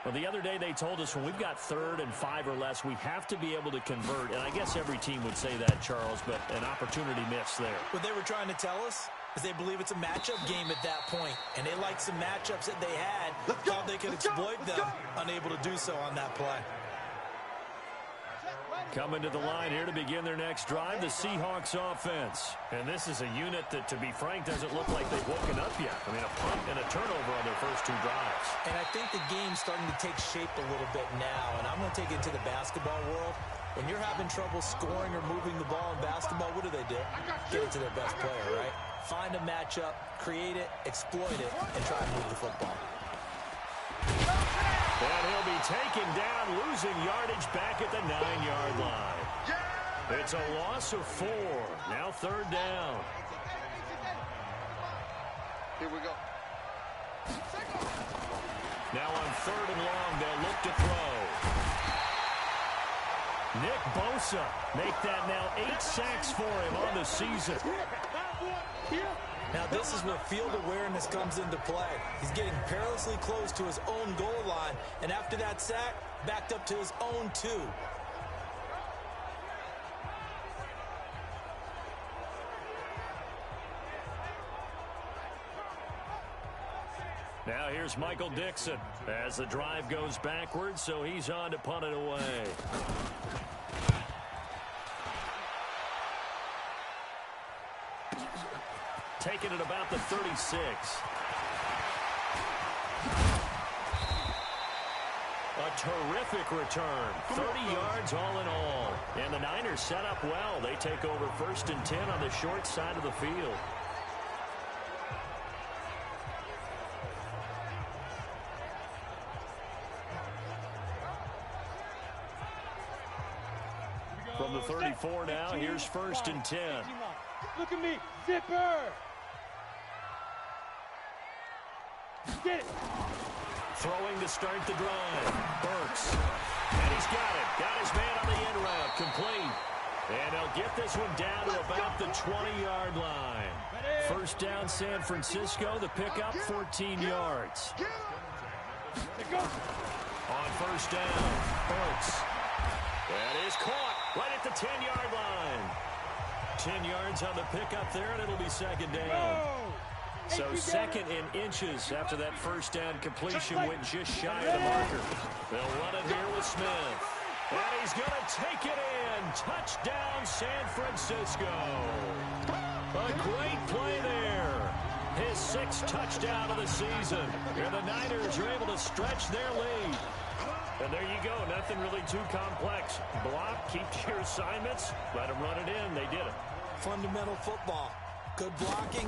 Well, the other day they told us when we've got 3rd and 5 or less, we have to be able to convert. And I guess every team would say that, Charles, but an opportunity missed there. What they were trying to tell us is they believe it's a matchup game at that point. And they liked some matchups that they had, thought they could exploit them, unable to do so on that play. Coming to the line here to begin their next drive, the Seahawks offense. And this is a unit that, to be frank, doesn't look like they've woken up yet. I mean, a punt and a turnover on their first 2 drives. And I think the game's starting to take shape a little bit now. And I'm going to take it to the basketball world. When you're having trouble scoring or moving the ball in basketball, what do? Get it to their best player, right? Find a matchup, create it, exploit it, and try to move the football. And he'll be taken down, losing yardage back at the 9-yard line. It's a loss of 4. Now 3rd down. Here we go. Now on 3rd and long, they'll look to throw. Nick Bosa make that now 8 sacks for him on the season. Now this is where field awareness comes into play. He's getting perilously close to his own goal line, and after that sack, backed up to his own 2. Now here's Michael Dixon as the drive goes backwards, so he's on to punt it away. Taking it about the 36. A terrific return. 30 yards all in all. And the Niners set up well. They take over 1st and 10 on the short side of the field. From the 34 now, here's 1st and 10. Look at me, zipper! Get it! Throwing to start the drive. Burks. And he's got it. Got his man on the end route. Complete. And they'll get this one down to about the 20-yard line. 1st down, San Francisco. The pickup, 14 yards. On 1st down, Burks. That is caught right at the 10-yard line. 10 yards on the pickup there, and it'll be 2nd down. So 2nd in inches after that 1st down completion went just shy of the marker. They'll run it here with Smith. And he's going to take it in. Touchdown, San Francisco. A great play there. His 6th touchdown of the season. And the Niners are able to stretch their lead. And there you go. Nothing really too complex. Block, keep to your assignments, let them run it in. They did it. Fundamental football. Good blocking,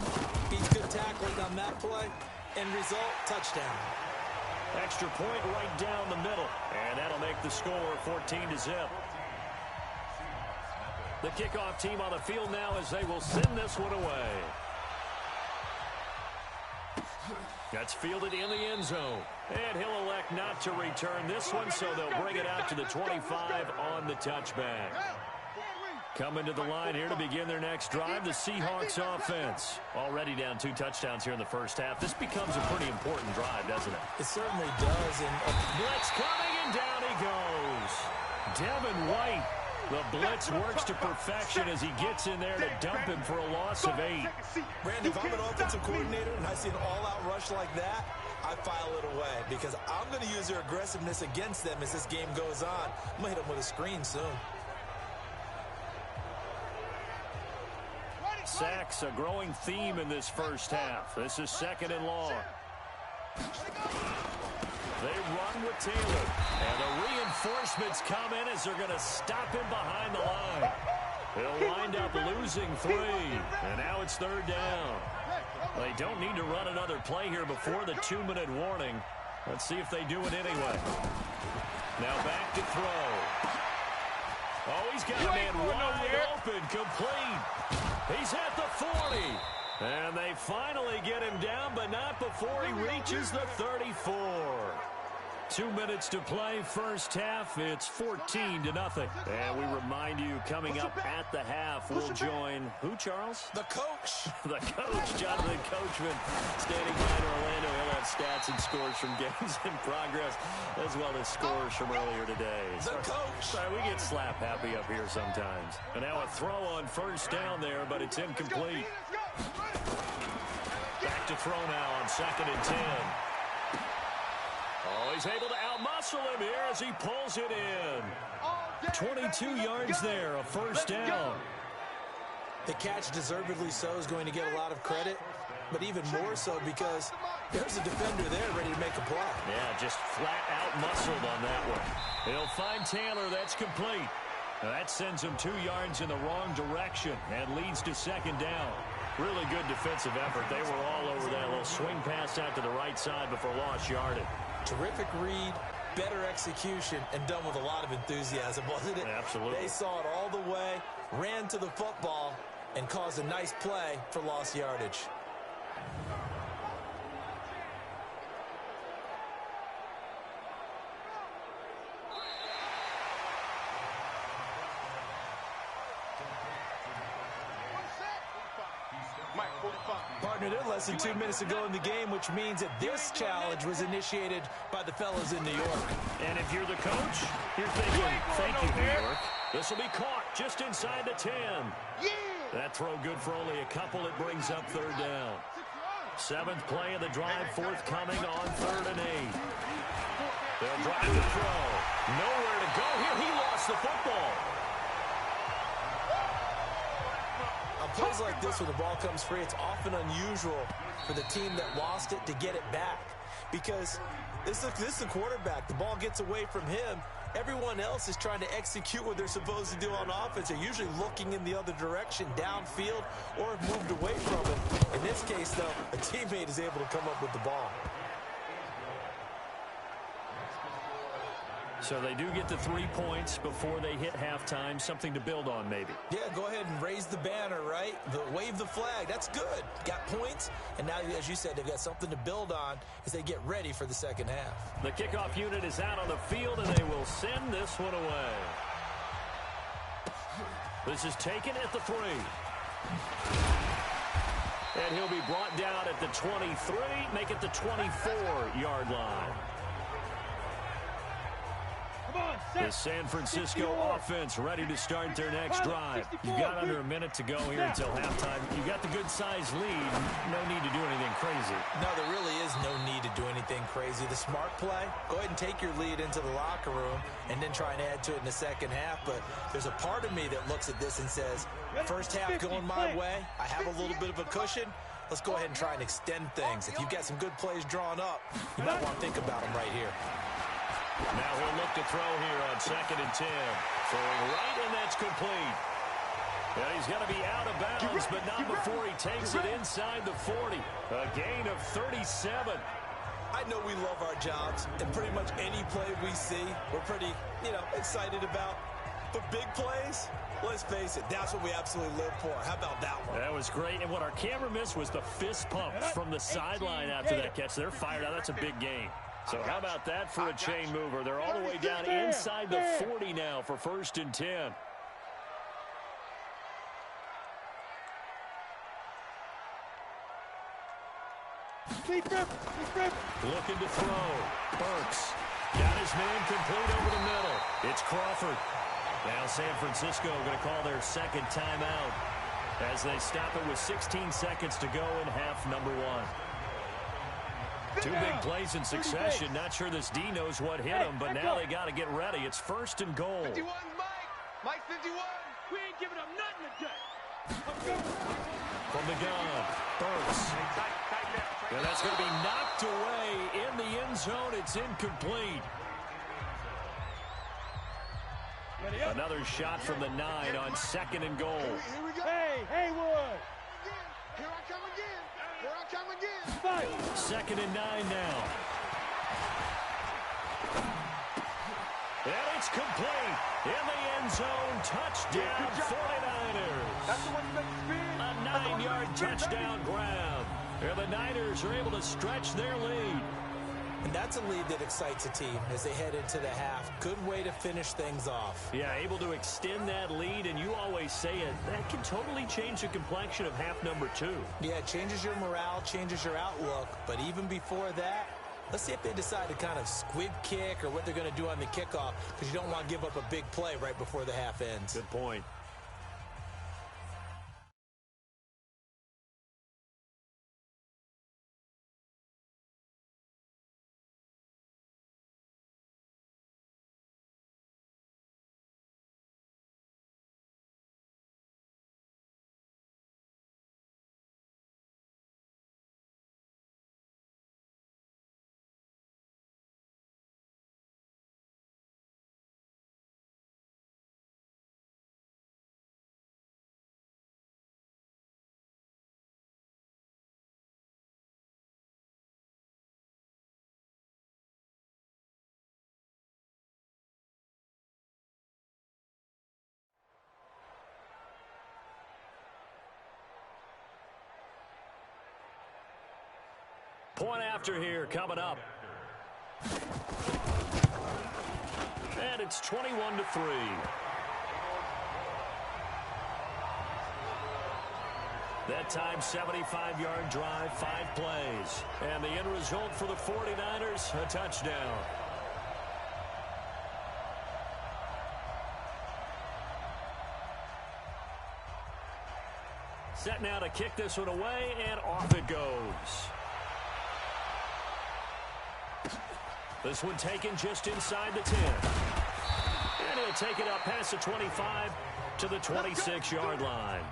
beats good tackling on that play. End result, touchdown. Extra point right down the middle. And that'll make the score 14-0. The kickoff team on the field now as they will send this one away. That's fielded in the end zone. And he'll elect not to return this one, so they'll bring it out to the 25 on the touchback. Coming to the line here to begin their next drive, the Seahawks offense. Already down 2 touchdowns here in the first half. This becomes a pretty important drive, doesn't it? It certainly does. And blitz coming, and down he goes. Devin White. The blitz works to perfection as he gets in there to dump him for a loss of 8. Brandon, if I'm an offensive coordinator and I see an all-out rush like that, I file it away because I'm going to use their aggressiveness against them as this game goes on. I'm going to hit them with a screen soon. Sacks, a growing theme in this first half. This is 2nd and long. They run with Taylor. And the reinforcements come in as they're going to stop him behind the line. He'll wind up losing 3. And now it's 3rd down. They don't need to run another play here before the 2-minute warning. Let's see if they do it anyway. Now back to throw. Oh, he's got a man wide open, complete. He's at the 40. And they finally get him down, but not before he reaches the 34. 2 minutes to play, first half. It's 14-0. And we remind you, coming up at the half, we'll join who, Charles? The coach. The coach, Jonathan Coachman, standing by in Orlando. He'll have stats and scores from games in progress, as well as scores from earlier today. The coach. Sorry, we get slap happy up here sometimes. And now a throw on first down there, but it's incomplete. Back to throw now on 2nd and 10. Oh, he's able to outmuscle him here as he pulls it in. 22 yards there, a first down. The catch, deservedly so, is going to get a lot of credit, but even more so because there's a defender there ready to make a play. Yeah, just flat out muscled on that one. He'll find Taylor. That's complete. Now that sends him 2 yards in the wrong direction and leads to 2nd down. Really good defensive effort. They were all over that little swing pass out to the right side before lost yardage. Terrific read, better execution, and done with a lot of enthusiasm, wasn't it? Absolutely. They saw it all the way, ran to the football, and caused a nice play for lost yardage. Partner, they're less than 2 minutes to go in the game, which means that this challenge was initiated by the fellas in New York. And if you're the coach, you're thinking, thank you, New York. This will be caught just inside the 10. That throw good for only a couple. It brings up 3rd down. 7th play of the drive, forthcoming on 3rd and 8. They'll drive the throw. Nowhere to go here. He lost the football. Plays like this when the ball comes free, it's often unusual for the team that lost it to get it back because this is the quarterback. The ball gets away from him. Everyone else is trying to execute what they're supposed to do on offense. They're usually looking in the other direction, downfield, or have moved away from it. In this case, though, a teammate is able to come up with the ball. So they do get the 3 points before they hit halftime. Something to build on, maybe. Yeah, go ahead and raise the banner, right? Wave the flag. That's good. Got points, and now, as you said, they've got something to build on as they get ready for the second half. The kickoff unit is out on the field, and they will send this one away. This is taken at the 3. And he'll be brought down at the 23, make it the 24-yard line. The San Francisco offense ready to start their next drive. You've got under a minute to go here until halftime. You've got the good-sized lead. No need to do anything crazy. No, there really is no need to do anything crazy. The smart play, go ahead and take your lead into the locker room and then try and add to it in the second half. But there's a part of me that looks at this and says, first half going my way, I have a little bit of a cushion. Let's go ahead and try and extend things. If you've got some good plays drawn up, you might want to think about them right here. Now he'll look to throw here on 2nd and 10. Throwing right, and that's complete. And he's going to be out of bounds, but not before he takes it inside the 40. A gain of 37. I know we love our jobs, and pretty much any play we see, we're pretty, excited about. But big plays, let's face it, that's what we absolutely live for. How about that one? That was great, and what our camera missed was the fist pump from the sideline after that catch. They're fired out. That's a big gain. So how about that for a chain mover? They're all the way down inside the 40 now for 1st and 10. Looking to throw. Burks. Got his man complete over the middle. It's Crawford. Now San Francisco going to call their second timeout as they stop it with 16 seconds to go in half number 1. 2 big plays in succession. Not sure this D knows what hit him, but now they got to get ready. It's 1st and goal. 51, Mike 51. We ain't giving up nothing today. From the gun, Burks. And that's going to be knocked away in the end zone. It's incomplete. Another shot from the 9 on 2nd and goal. Here we go. Hey, Haywood. Here I come again. Here I come again. 2nd and 9 now. And it's complete. In the end zone, touchdown 49ers. That's the one that spin. A 9-yard touchdown grab. And the Niners are able to stretch their lead. And that's a lead that excites a team as they head into the half. Good way to finish things off. Yeah, able to extend that lead, and you always say it, that can totally change the complexion of half number 2. Yeah, it changes your morale, changes your outlook. But even before that, let's see if they decide to kind of squib kick or what they're going to do on the kickoff, because you don't want to give up a big play right before the half ends. Good point. Point after here coming up. And it's 21-3. That time, 75-yard drive, 5 plays. And the end result for the 49ers, a touchdown. Set now to kick this one away, and off it goes. This one taken just inside the 10. And he'll take it up past the 25 to the 26-yard line.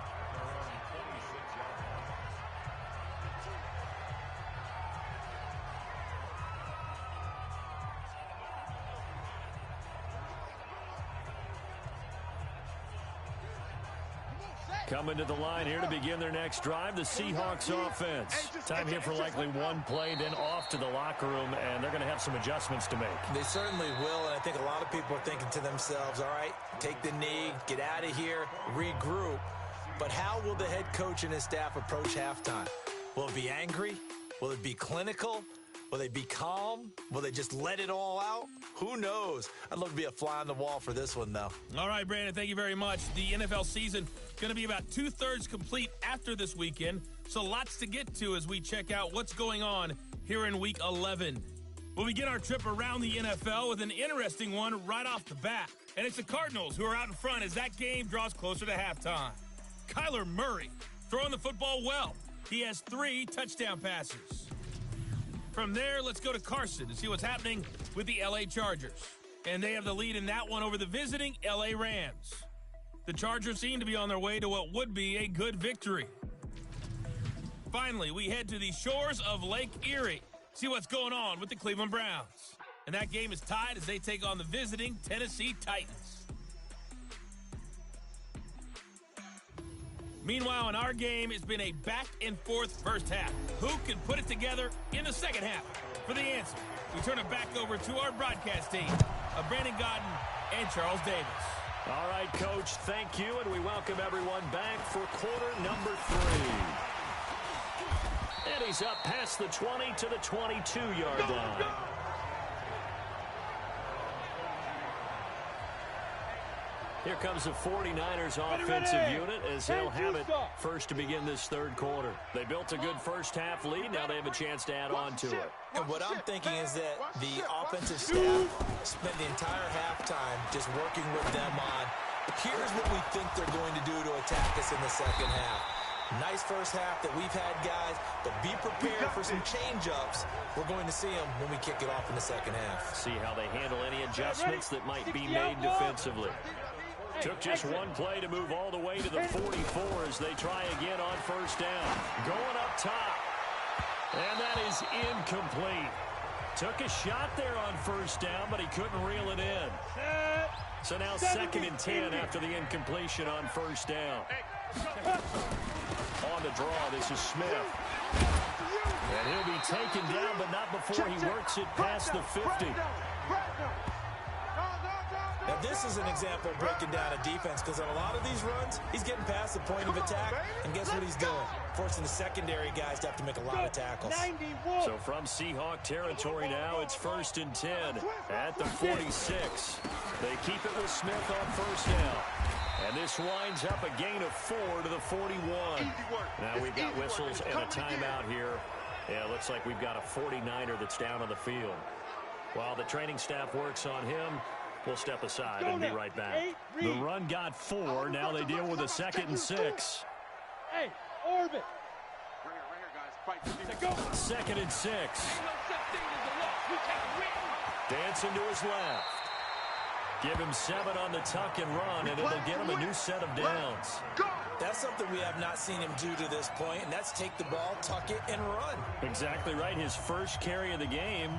Coming to the line here to begin their next drive, the Seahawks offense. Time here for likely one play, then off to the locker room, and they're going to have some adjustments to make. They certainly will, and I think a lot of people are thinking to themselves, all right, take the knee, get out of here, regroup. But how will the head coach and his staff approach halftime? Will it be angry? Will it be clinical? Will they be calm? Will they just let it all out? Who knows? I'd love to be a fly on the wall for this one, though. All right, Brandon, thank you very much. The NFL season going to be about 2/3 complete after this weekend, so lots to get to as we check out what's going on here in Week 11. We'll begin our trip around the NFL with an interesting one right off the bat, and it's the Cardinals who are out in front as that game draws closer to halftime. Kyler Murray throwing the football well. He has 3 touchdown passes. From there, let's go to Carson to see what's happening with the L.A. Chargers. And they have the lead in that one over the visiting L.A. Rams. The Chargers seem to be on their way to what would be a good victory. Finally, we head to the shores of Lake Erie. See what's going on with the Cleveland Browns. And that game is tied as they take on the visiting Tennessee Titans. Meanwhile, in our game, it's been a back-and-forth first half. Who can put it together in the second half? For the answer, we turn it back over to our broadcast team of Brandon Godden and Charles Davis. All right, Coach, thank you, and we welcome everyone back for quarter number 3. And he's up past the 20 to the 22-yard line. Here comes the 49ers offensive unit as they'll have it first to begin this third quarter. They built a good first half lead. Now they have a chance to add on to it. And what I'm thinking is that the offensive staff spent the entire halftime just working with them on, here's what we think they're going to do to attack us in the second half. Nice first half that we've had, guys, but be prepared for some change-ups. We're going to see them when we kick it off in the second half. See how they handle any adjustments that might be made defensively. Took just one play to move all the way to the 44 as they try again on first down. Going up top. And that is incomplete. Took a shot there on first down, but he couldn't reel it in. So now 2nd and 10 after the incompletion on first down. On the draw, this is Smith. And he'll be taken down, but not before he works it past the 50. Now, this is an example of breaking down a defense because on a lot of these runs, he's getting past the point of attack, and guess what he's doing? Forcing the secondary guys to have to make a lot of tackles. So from Seahawk territory now, it's 1st and 10 at the 46. They keep it with Smith on first down. And this winds up a gain of 4 to the 41. Now we've got whistles and a timeout here. Yeah, it looks like we've got a 49er that's down on the field. While the training staff works on him, we'll step aside and be right back. The run got 4. Now they deal with a 2nd and 6. Hey, orbit. 2nd and 6. Dancing to his left. Give him 7 on the tuck and run, and it'll get him a new set of downs. That's something we have not seen him do to this point, and that's take the ball, tuck it, and run. Exactly right. His first carry of the game.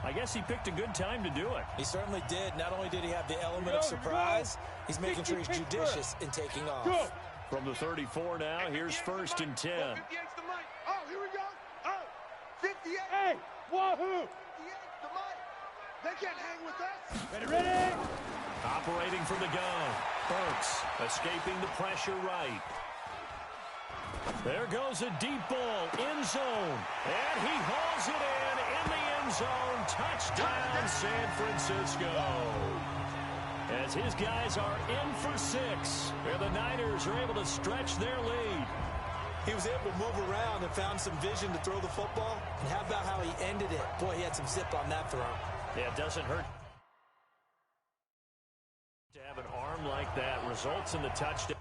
I guess he picked a good time to do it. He certainly did. Not only did he have the element of surprise, he's making sure he's judicious in taking off. From the 34 now, here's 1st and 10. Oh, here we go. Oh, 58. Hey, wahoo. 58, the mic. They can't hang with us. Ready? Operating from the gun. Burks escaping the pressure right. There goes a deep ball, end zone. And he hauls it in the end zone. Touchdown, San Francisco. As his guys are in for 6. Where the Niners are able to stretch their lead. He was able to move around and found some vision to throw the football. And how about how he ended it? Boy, he had some zip on that throw. Yeah, it doesn't hurt to have an arm like that. Results in the touchdown.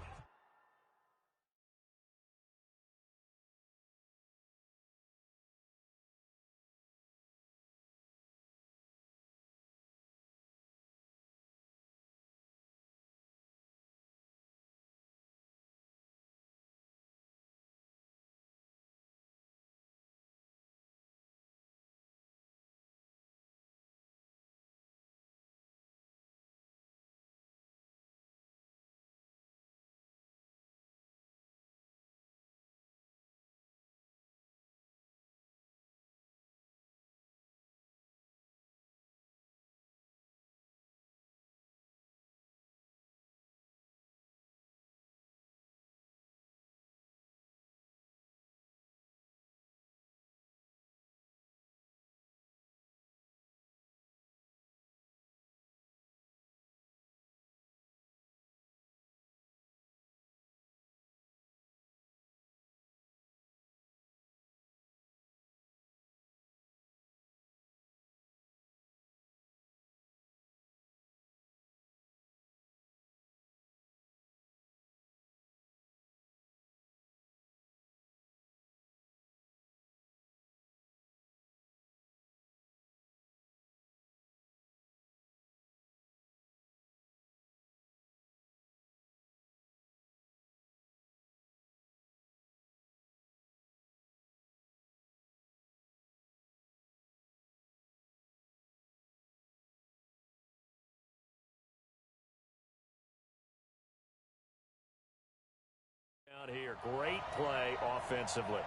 Out here, great play offensively.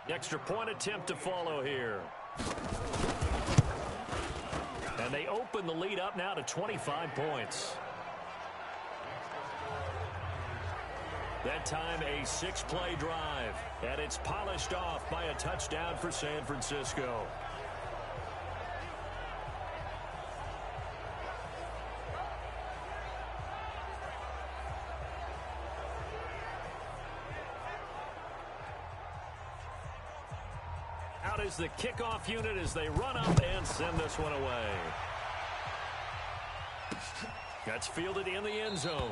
The extra point attempt to follow here. And they open the lead up now to 25 points. That time a 6-play drive. And it's polished off by a touchdown for San Francisco. is the kickoff unit as they run up and send this one away. That's fielded in the end zone.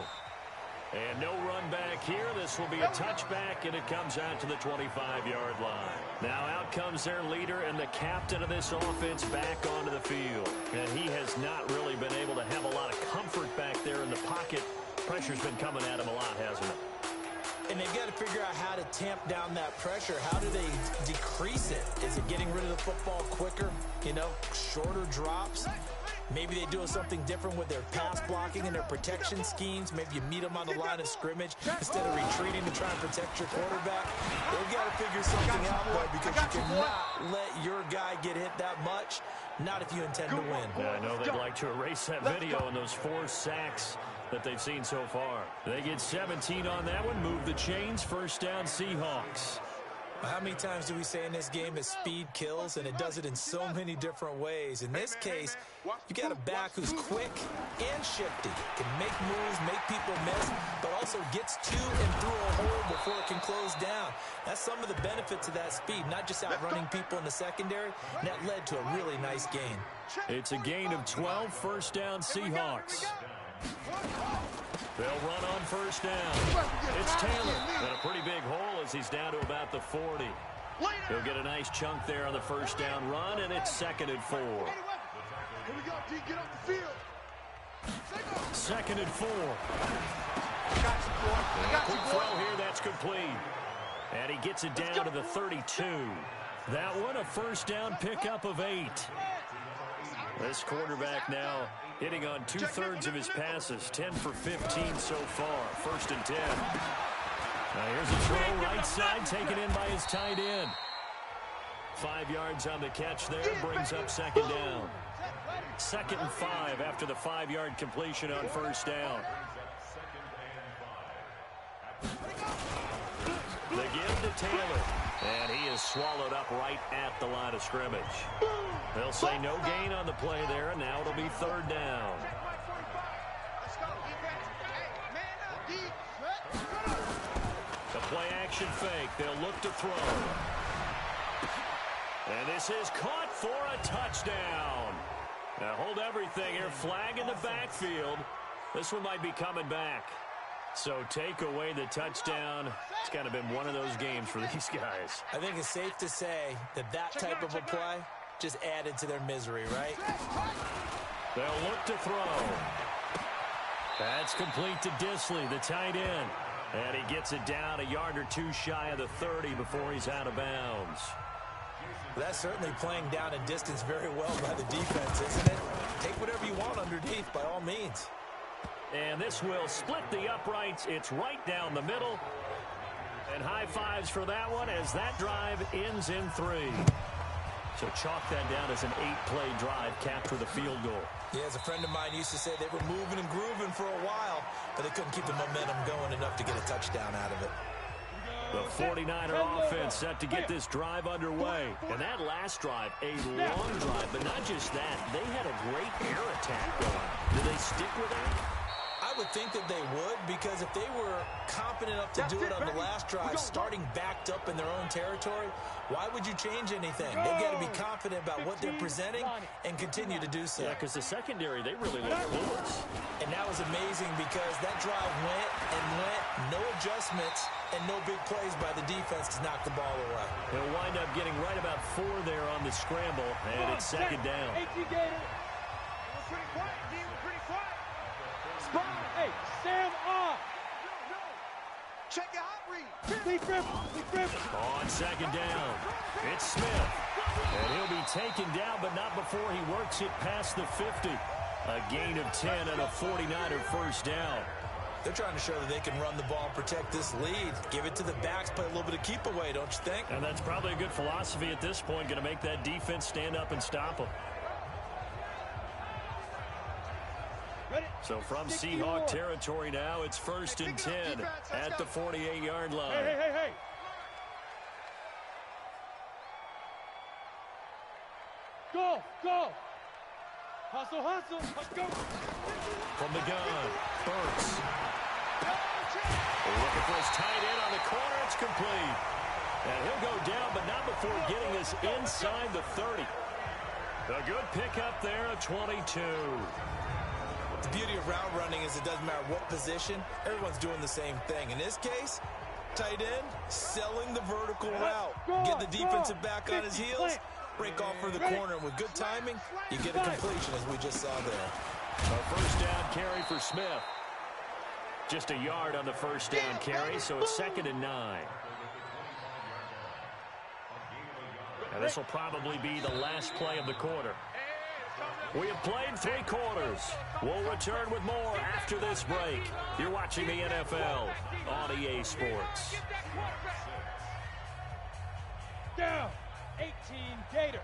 And no run back here. This will be a touchback, and it comes out to the 25-yard line. Now out comes their leader and the captain of this offense back onto the field. And he has not really been able to have a lot of comfort back there in the pocket. Pressure's been coming at him a lot, hasn't it? And they've got to figure out how to tamp down that pressure. How do they decrease it? Is it getting rid of the football quicker? You know, shorter drops? Maybe they do something different with their pass blocking and their protection schemes. Maybe you meet them on the line of scrimmage instead of retreating to try and protect your quarterback. They've got to figure something out, though, because you cannot let your guy get hit that much, not if you intend to win. Yeah, I know they'd like to erase that video and those 4 sacks that they've seen so far. They get 17 on that one, move the chains, first down Seahawks. How many times do we say in this game that speed kills, and it does it in so many different ways? In this case, you got a back who's quick and shifty, can make moves, make people miss, but also gets to and through a hole before it can close down. That's some of the benefits of that speed, not just outrunning people in the secondary, and that led to a really nice gain. It's a gain of 12, first down Seahawks. They'll run on first down. It's Taylor. And a pretty big hole as he's down to about the 40. He'll get a nice chunk there on the first down run, and it's 2nd and 4. Here we go, D. Get off the field. 2nd and 4. Quick throw here, that's complete. And he gets it down to the 32. That one, a first down pickup of 8. This quarterback now hitting on 2/3 of his passes, 10 for 15 so far. 1st and 10. Now here's a throw right side, taken in by his tight end. 5 yards on the catch there, brings up 2nd down. 2nd and 5 after the 5-yard completion on first down. The give to Taylor, and he is swallowed up right at the line of scrimmage. They'll say no gain on the play there, and now it'll be 3rd down. The play action fake. They'll look to throw. And this is caught for a touchdown. Now hold everything here. Flag in the backfield. This one might be coming back. So take away the touchdown. It's kind of been one of those games for these guys. I think it's safe to say that that type of a play just added to their misery, right? They'll look to throw. That's complete to Disley, the tight end. And he gets it down a yard or 2 shy of the 30 before he's out of bounds. That's certainly playing down and distance very well by the defense, isn't it? Take whatever you want underneath, by all means. And this will split the uprights. It's right down the middle. And high fives for that one as that drive ends in 3. So chalk that down as an 8-play drive capped with a field goal. Yeah, as a friend of mine used to say, they were moving and grooving for a while, but they couldn't keep the momentum going enough to get a touchdown out of it. The 49er offense set to get this drive underway. And that last drive, a long drive, but not just that. They had a great air attack going. Do they stick with that? I would think that they would, because if they were confident enough to do it on the last drive, starting backed up in their own territory, why would you change anything? They've got to be confident about what they're presenting and continue to do so. Yeah, because the secondary, they really look clueless. And that was amazing because that drive went and went, no adjustments, and no big plays by the defense to knock the ball away. He'll wind up getting right about 4 there on the scramble, and it's 2nd down. Hey, Sam off. Check your hot read. On 2nd down, it's Smith. And he'll be taken down, but not before he works it past the 50. A gain of 10 and a 49er first down. They're trying to show that they can run the ball, protect this lead. Give it to the backs, play a little bit of keep away, don't you think? And that's probably a good philosophy at this point, going to make that defense stand up and stop them. So from Seahawk territory now, it's 1st and 10 at the 48-yard line. Hey. Go. Hustle. Let's go. From the gun, Burks. Looking for his tight end on the corner. It's complete. And he'll go down, but not before getting this inside the 30. A good pickup there at 22. The beauty of route running is it doesn't matter what position. Everyone's doing the same thing. In this case, tight end, selling the vertical route. Get the defensive back on his heels, break off for the corner. And with good timing, you get a completion, as we just saw there. A first down carry for Smith. Just a yard on the first down carry, so it's 2nd and 9. And this will probably be the last play of the quarter. We have played 3 quarters. We'll return with more after this break. You're watching the NFL on EA Sports. Down. 18 Gator.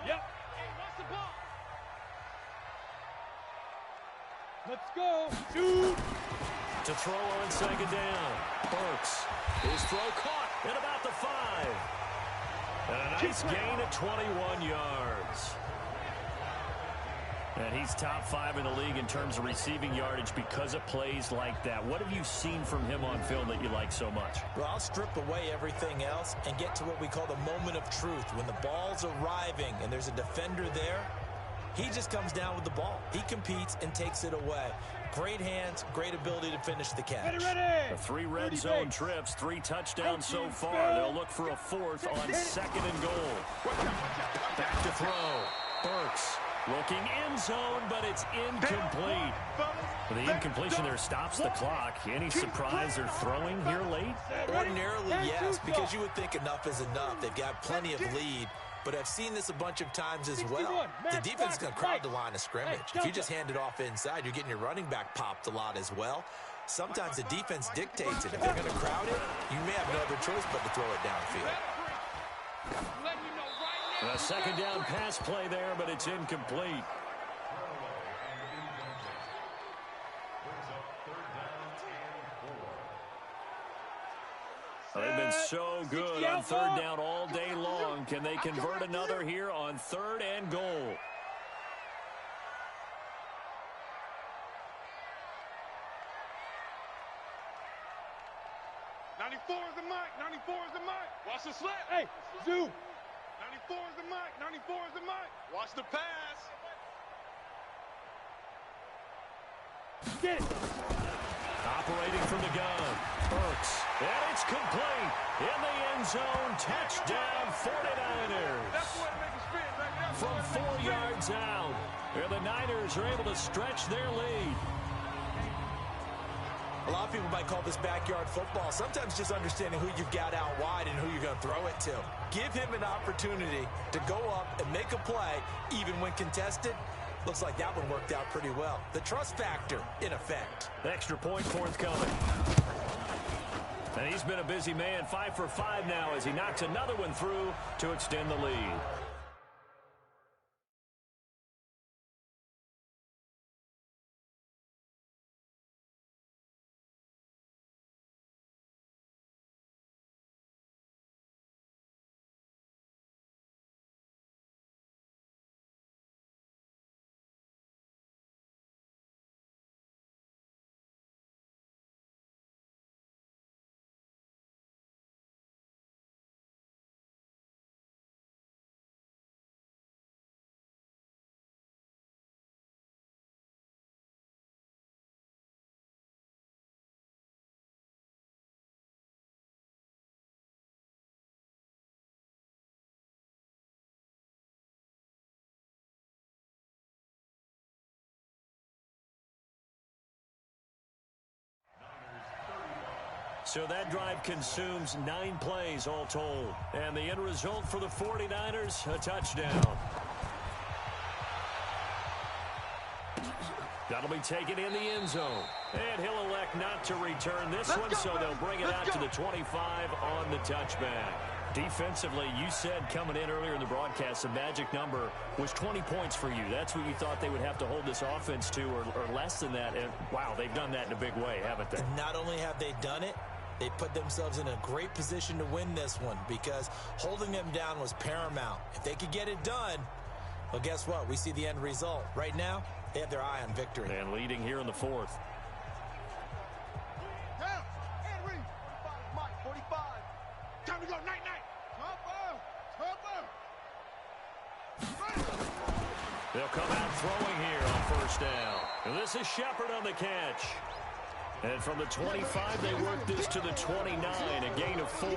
Yep. Let's go. Shoot. To throw on 2nd down. Burks. His throw caught at about the 5. And a nice gain at 21 yards. And he's top 5 in the league in terms of receiving yardage because of plays like that. What have you seen from him on film that you like so much? Well, I'll strip away everything else and get to what we call the moment of truth. When the ball's arriving and there's a defender there, he just comes down with the ball. He competes and takes it away. Great hands, great ability to finish the catch. The 3 red zone trips, 3 touchdowns so far. They'll look for a 4th on 2nd and goal. Back to throw. Burks looking end zone, but it's incomplete. The incompletion there stops the clock. Any surprise they're throwing here late? Ordinarily, yes, because you would think enough is enough. They've got plenty of lead. But I've seen this a bunch of times as well. The defense is going to crowd the line of scrimmage. If you just hand it off inside, you're getting your running back popped a lot as well. Sometimes the defense dictates it. If they're going to crowd it, you may have no other choice but to throw it downfield. A 2nd down pass play there, but it's incomplete. They've been so good on 3rd down all day long. Can they convert another here on 3rd and goal? '94 is the mic. '94 is the mic. Watch the slip. Hey, zoom. 94 is the mic. '94 is the mic. Watch the pass. Get it. Operating from the gun. Burks. And it's complete. In the end zone. Touchdown 49ers. From 4 yards out. And the Niners are able to stretch their lead. A lot of people might call this backyard football. Sometimes just understanding who you've got out wide and who you're going to throw it to. Give him an opportunity to go up and make a play, even when contested. Looks like that one worked out pretty well. The trust factor, in effect. Extra point forthcoming. And he's been a busy man. 5 for 5 now as he knocks another one through to extend the lead. So that drive consumes 9 plays all told. And the end result for the 49ers, a touchdown. That'll be taken in the end zone. And he'll elect not to return this one, so they'll bring it out to the 25 on the touchback. Defensively, you said coming in earlier in the broadcast, the magic number was 20 points for you. That's what you thought they would have to hold this offense to, or less than that. And, wow, they've done that in a big way, haven't they? And not only have they done it, they put themselves in a great position to win this one because holding them down was paramount. If they could get it done, well, guess what? We see the end result. Right now, they have their eye on victory. And leading here in the 4th. Down. And read. 45, Mike. 45. They'll come out throwing here on first down. And this is Shepard on the catch. And from the 25, they work this to the 29, a gain of 4.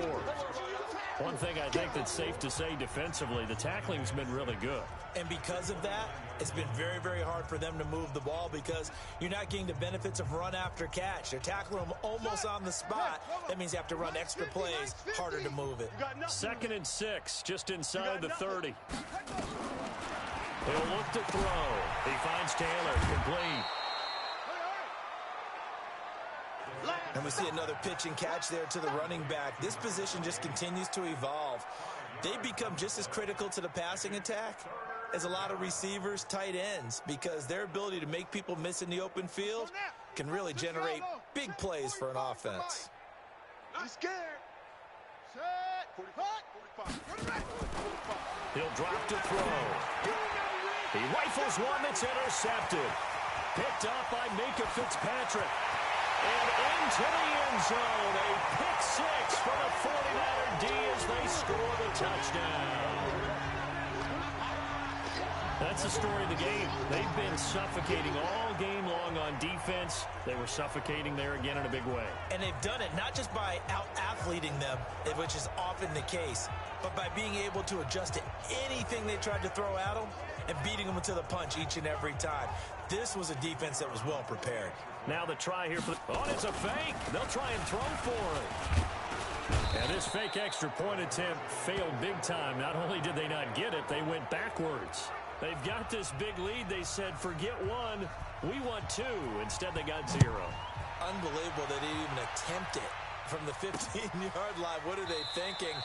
One thing I think that's safe to say defensively, the tackling's been really good. And because of that, it's been very, very hard for them to move the ball because you're not getting the benefits of run after catch. They're tackling them almost on the spot. That means you have to run extra plays, harder to move it. 2nd and 6, just inside the 30. He'll look to throw. He finds Taylor, complete. And we see another pitch and catch there to the running back. This position just continues to evolve. They become just as critical to the passing attack as a lot of receivers, tight ends, because their ability to make people miss in the open field can really generate big plays for an offense. He's scared. Set. He'll drop to throw. He rifles one that's intercepted. Picked up by Minka Fitzpatrick. And into the end zone, a pick 6 for the 49er D as they score the touchdown. That's the story of the game. They've been suffocating all game long on defense. They were suffocating there again in a big way. And they've done it not just by out-athleting them, which is often the case, but by being able to adjust to anything they tried to throw at them and beating them to the punch each and every time. This was a defense that was well prepared. Now the try here for the... Oh, it's a fake. They'll try and throw for it. And this fake extra point attempt failed big time. Not only did they not get it, they went backwards. They've got this big lead. They said, forget 1, we want 2. Instead, they got 0. Unbelievable that they didn't even attempt it from the 15-yard line. What are they thinking?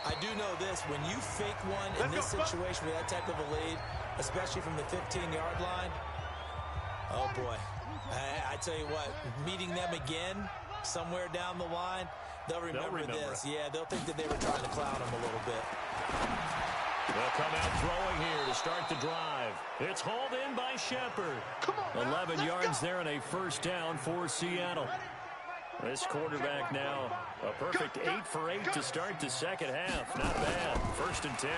I do know this. When you fake one in this situation with that type of a lead, especially from the 15-yard line, oh, boy. I tell you what, meeting them again somewhere down the line, they'll remember this. Yeah, they'll think that they were trying to clown them a little bit. They'll come out throwing here to start the drive. It's hauled in by Shepard. 11 yards there and a first down for Seattle. This quarterback now, a perfect 8 for 8 to start the second half. Not bad. 1st and 10.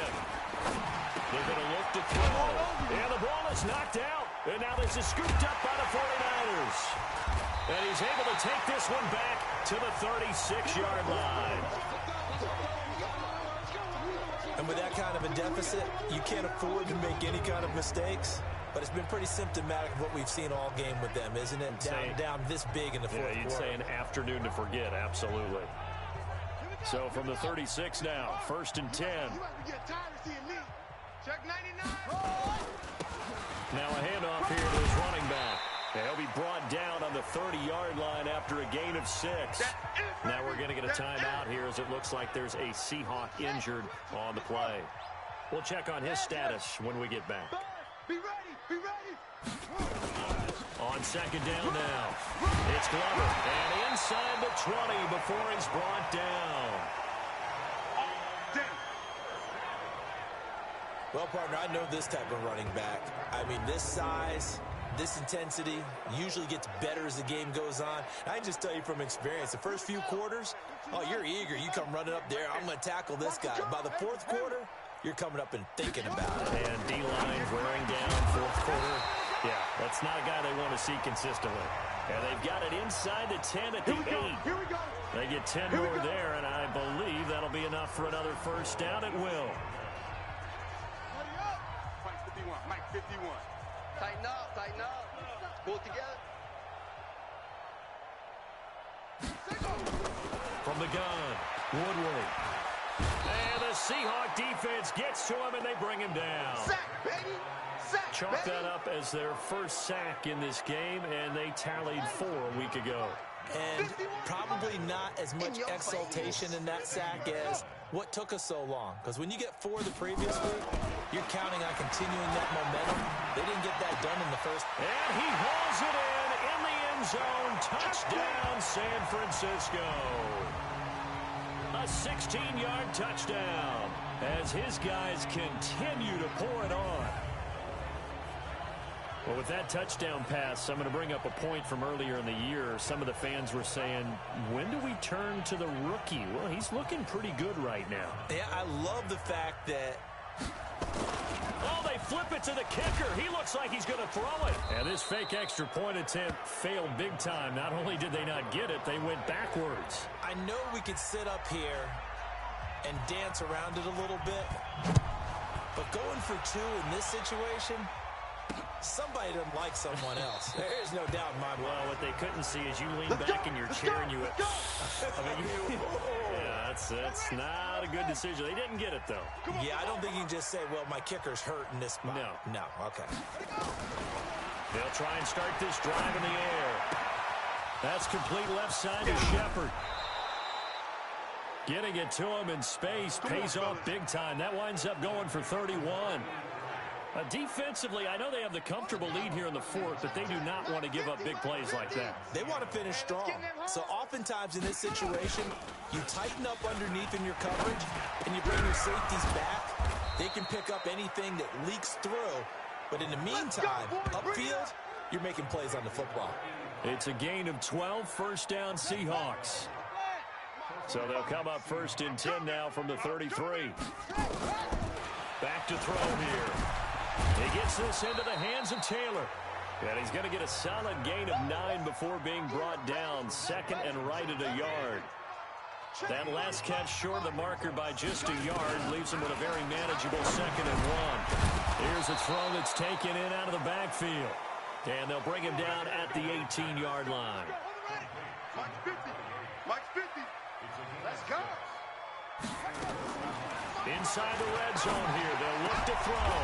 They're going to look to throw. And the ball is knocked out. And now this is scooped up by the 49ers. And he's able to take this one back to the 36-yard line. And with that kind of a deficit, you can't afford to make any kind of mistakes. But it's been pretty symptomatic of what we've seen all game with them, isn't it? Down this big in the fourth quarter. You'd say an afternoon to forget, absolutely. So from the 36 now, 1st and 10. Now a handoff here to his running back. He'll be brought down on the 30-yard line after a gain of 6. Now we're going to get a timeout here as it looks like there's a Seahawk injured on the play. We'll check on his status when we get back. Be ready, be ready. On 2nd down now. It's Glover. And inside the 20 before he's brought down. Well, partner, I know this type of running back. I mean, this size, this intensity usually gets better as the game goes on. I can just tell you from experience, the first few quarters, oh, you're eager. You come running up there. I'm going to tackle this guy. By the 4th quarter, you're coming up and thinking about it. And D-line wearing down 4th quarter. Yeah, that's not a guy they want to see consistently. And they've got it inside the 10 at the 8. Here we go. They get 10 more there, and I believe that'll be enough for another first down at will. Mike 51. Tighten up, tighten up. Pull it together. From the gun, Woodward. And the Seahawk defense gets to him, and they bring him down. Sack, baby. Sack, Chalk that up as their first sack in this game, and they tallied 4 a week ago. And probably not as much exultation in that sack as what took us so long. Because when you get 4 the previous week, you're counting on continuing that momentum. They didn't get that done in the first. And he hauls it in the end zone. Touchdown, San Francisco. A 16-yard touchdown as his guys continue to pour it on. Well, with that touchdown pass, I'm going to bring up a point from earlier in the year. Some of the fans were saying, when do we turn to the rookie? Well, he's looking pretty good right now. Yeah, I love the fact that... Oh, they flip it to the kicker. He looks like he's going to throw it. And this fake extra point attempt failed big time. Not only did they not get it, they went backwards. I know we could sit up here and dance around it a little bit, but going for two in this situation, somebody doesn't like someone else. There's no doubt in my mind. Well, what they couldn't see is you lean back in your chair and you went, yeah, that's not a good decision. They didn't get it, though. Yeah, I don't think you can just say, well, my kicker's hurt in this spot. No, okay. They'll try and start this drive in the air. That's complete left side to Shepard. Getting it to him in space pays off big time. That winds up going for 31. Defensively, I know they have the comfortable lead here in the fourth, but they do not want to give up big plays like that. They want to finish strong. So oftentimes in this situation, you tighten up underneath in your coverage, and you bring your safeties back. They can pick up anything that leaks through. But in the meantime, upfield, you're making plays on the football. It's a gain of 12, first down Seahawks. So they'll come up first and 10 now from the 33. Back to throw here. He gets this into the hands of Taylor. And he's going to get a solid gain of 9 before being brought down. Second and right at a yard. That last catch short of the marker by just a yard leaves him with a very manageable second and 1. Here's a throw that's taken in out of the backfield. And they'll bring him down at the 18-yard line. Mike's 50. Mike's 50. Let's go. Inside the red zone here. They'll look to throw.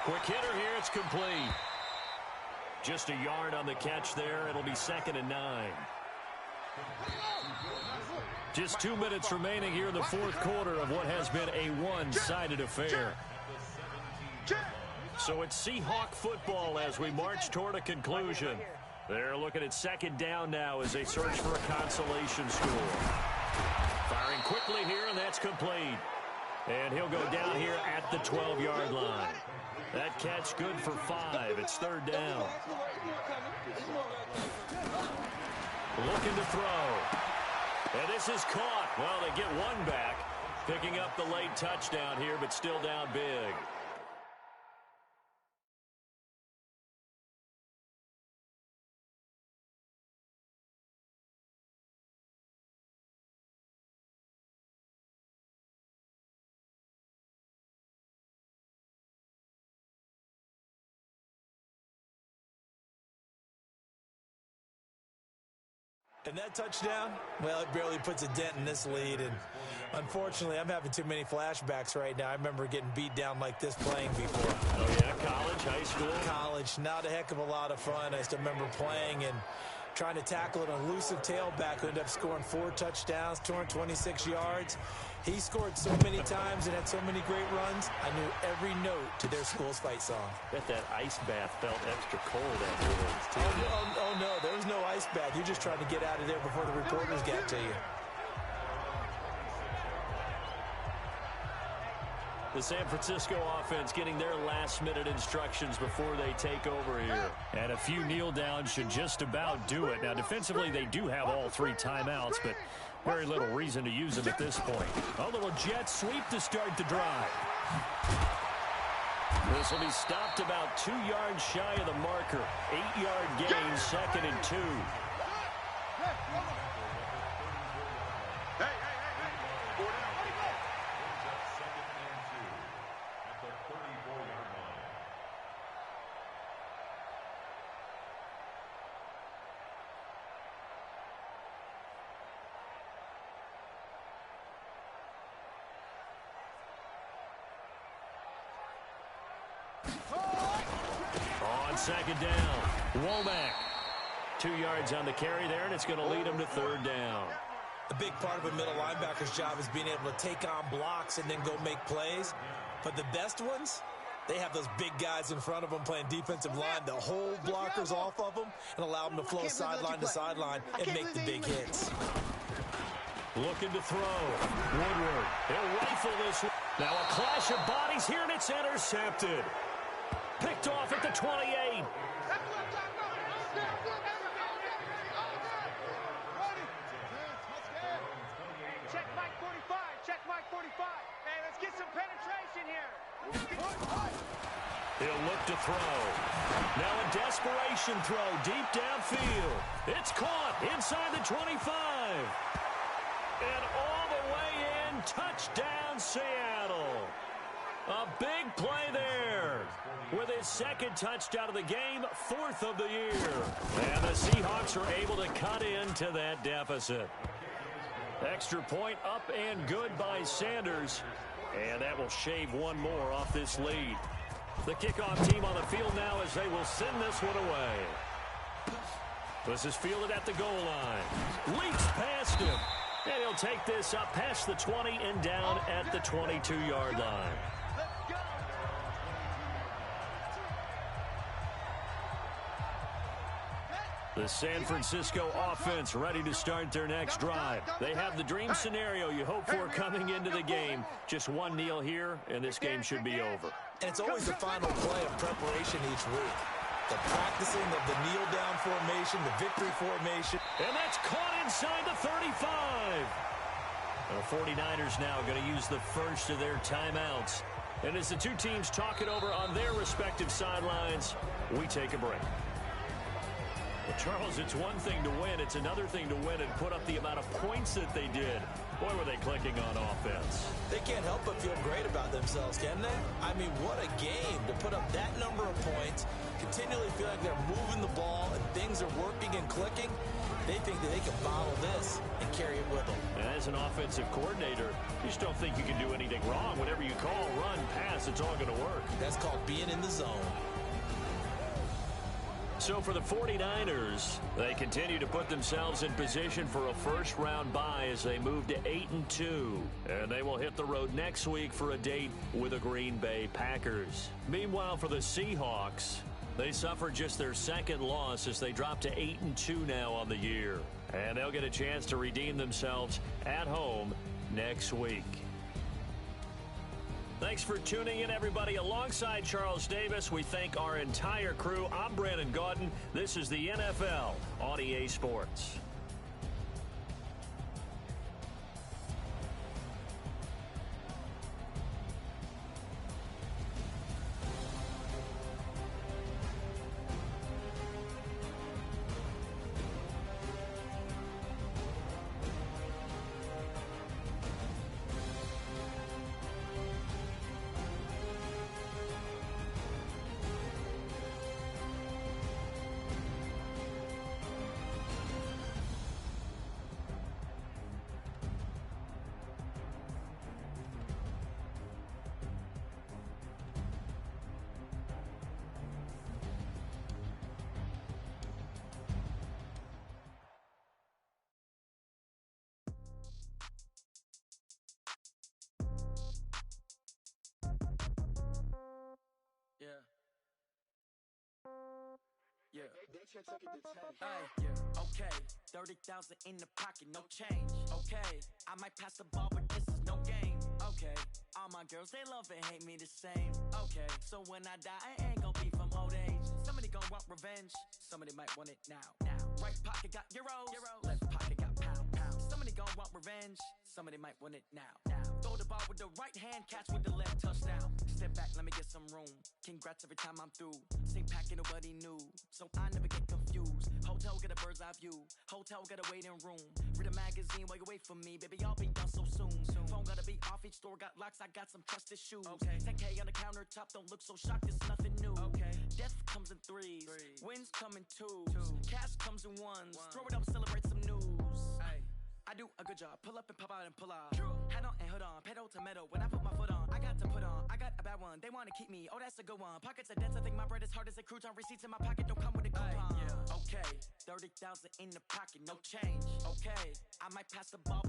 Quick hitter here. It's complete. Just a yard on the catch there. It'll be second and 9. Just 2 minutes remaining here in the fourth quarter of what has been a one-sided affair. So it's Seahawk football as we march toward a conclusion. They're looking at second down now as they search for a consolation score. Firing quickly here, and that's complete. And he'll go down here at the 12-yard line. That catch good for 5. It's third down. Looking to throw. And this is caught. Well, they get one back. Picking up the late touchdown here, but still down big. And that touchdown, well, it barely puts a dent in this lead. And unfortunately, I'm having too many flashbacks right now. I remember getting beat down like this playing before. Oh, yeah? College, high school? College. Not a heck of a lot of fun. I still remember playing and trying to tackle an elusive tailback who ended up scoring 4 touchdowns, 226 yards. He scored so many times and had so many great runs, I knew every note to their school's fight song. Bet that ice bath felt extra cold afterwards, too. Oh, no, there was no ice bath. You're just trying to get out of there before the reporters get to you. The San Francisco offense getting their last-minute instructions before they take over here. And a few kneel downs should just about do it. Now, defensively, they do have all 3 timeouts, but very little reason to use them at this point. A little jet sweep to start the drive. This will be stopped about 2 yards shy of the marker. 8-yard gain, second and 2. On second down, Womack. 2 yards on the carry there, and it's going to lead him to third down. A big part of a middle linebacker's job is being able to take on blocks and then go make plays. But the best ones, they have those big guys in front of them playing defensive line that hold blockers off of them and allow them to flow sideline to sideline and make the big hits. Looking to throw. Woodward. He'll rifle this one. Now a clash of bodies here, and it's intercepted. Picked off at the 28. Check Mike 45. Check Mike 45. Hey, let's get some penetration here. He'll look to throw. Now a desperation throw deep downfield. It's caught inside the 25. And all the way in, touchdown Seattle. A big play there. With his second touchdown of the game, fourth of the year. And the Seahawks are able to cut into that deficit. Extra point up and good by Sanders. And that will shave one more off this lead. The kickoff team on the field now as they will send this one away. This is fielded at the goal line. Leaks past him. And he'll take this up past the 20 and down at the 22-yard line. The San Francisco offense ready to start their next drive. They have the dream scenario you hope for coming into the game. Just one kneel here, and this game should be over. And it's always the final play of preparation each week. The practicing of the kneel-down formation, the victory formation. And that's caught inside the 35. The 49ers now going to use the first of their timeouts. And as the two teams talk it over on their respective sidelines, we take a break. Well, Charles, it's one thing to win. It's another thing to win and put up the amount of points that they did. Boy, were they clicking on offense. They can't help but feel great about themselves, can they? I mean, what a game to put up that number of points, continually feel like they're moving the ball and things are working and clicking. They think that they can bottle this and carry it with them. And as an offensive coordinator, you just don't think you can do anything wrong. Whatever you call, run, pass, it's all going to work. That's called being in the zone. So for the 49ers, they continue to put themselves in position for a first-round bye as they move to 8-2. And they will hit the road next week for a date with the Green Bay Packers. Meanwhile, for the Seahawks, they suffered just their second loss as they drop to 8-2 now on the year. And they'll get a chance to redeem themselves at home next week. Thanks for tuning in, everybody. Alongside Charles Davis, we thank our entire crew. I'm Brandon Gaudin. This is the NFL on EA Sports. Okay, 30,000 in the pocket, no change. Okay, I might pass the ball, but this is no game. Okay, all my girls, they love and hate me the same. Okay, so when I die, I ain't gonna be from old age. Somebody gonna want revenge, somebody might want it now. Right pocket got euros, left pocket got pound. Somebody gonna want revenge, somebody might want it now. Throw the ball with the right hand, catch with the left, touchdown. Step back, let me get some room. Congrats every time I'm through. Same packet, nobody knew, so I never get confused. Hotel get a bird's eye view, hotel got a waiting room. Read a magazine while you wait for me, baby, I'll be done so soon. Phone gotta be off, each store got locks, I got some trusted shoes. 10K on the countertop, don't look so shocked, it's nothing new. Death comes in threes, wins come in twos. Cash comes in ones, throw it up, celebrate some news. I do a good job, pull up and pop out and pull out. Hat on and hood on, pedal to metal, when I put my foot on, I got to put on, I got a bad one, they wanna keep me, oh that's a good one. Pockets are dense, I think my bread is hard as a crouton, receipts in my pocket don't come with a coupon. Okay, 30,000 in the pocket, no change. Okay, I might pass the ball,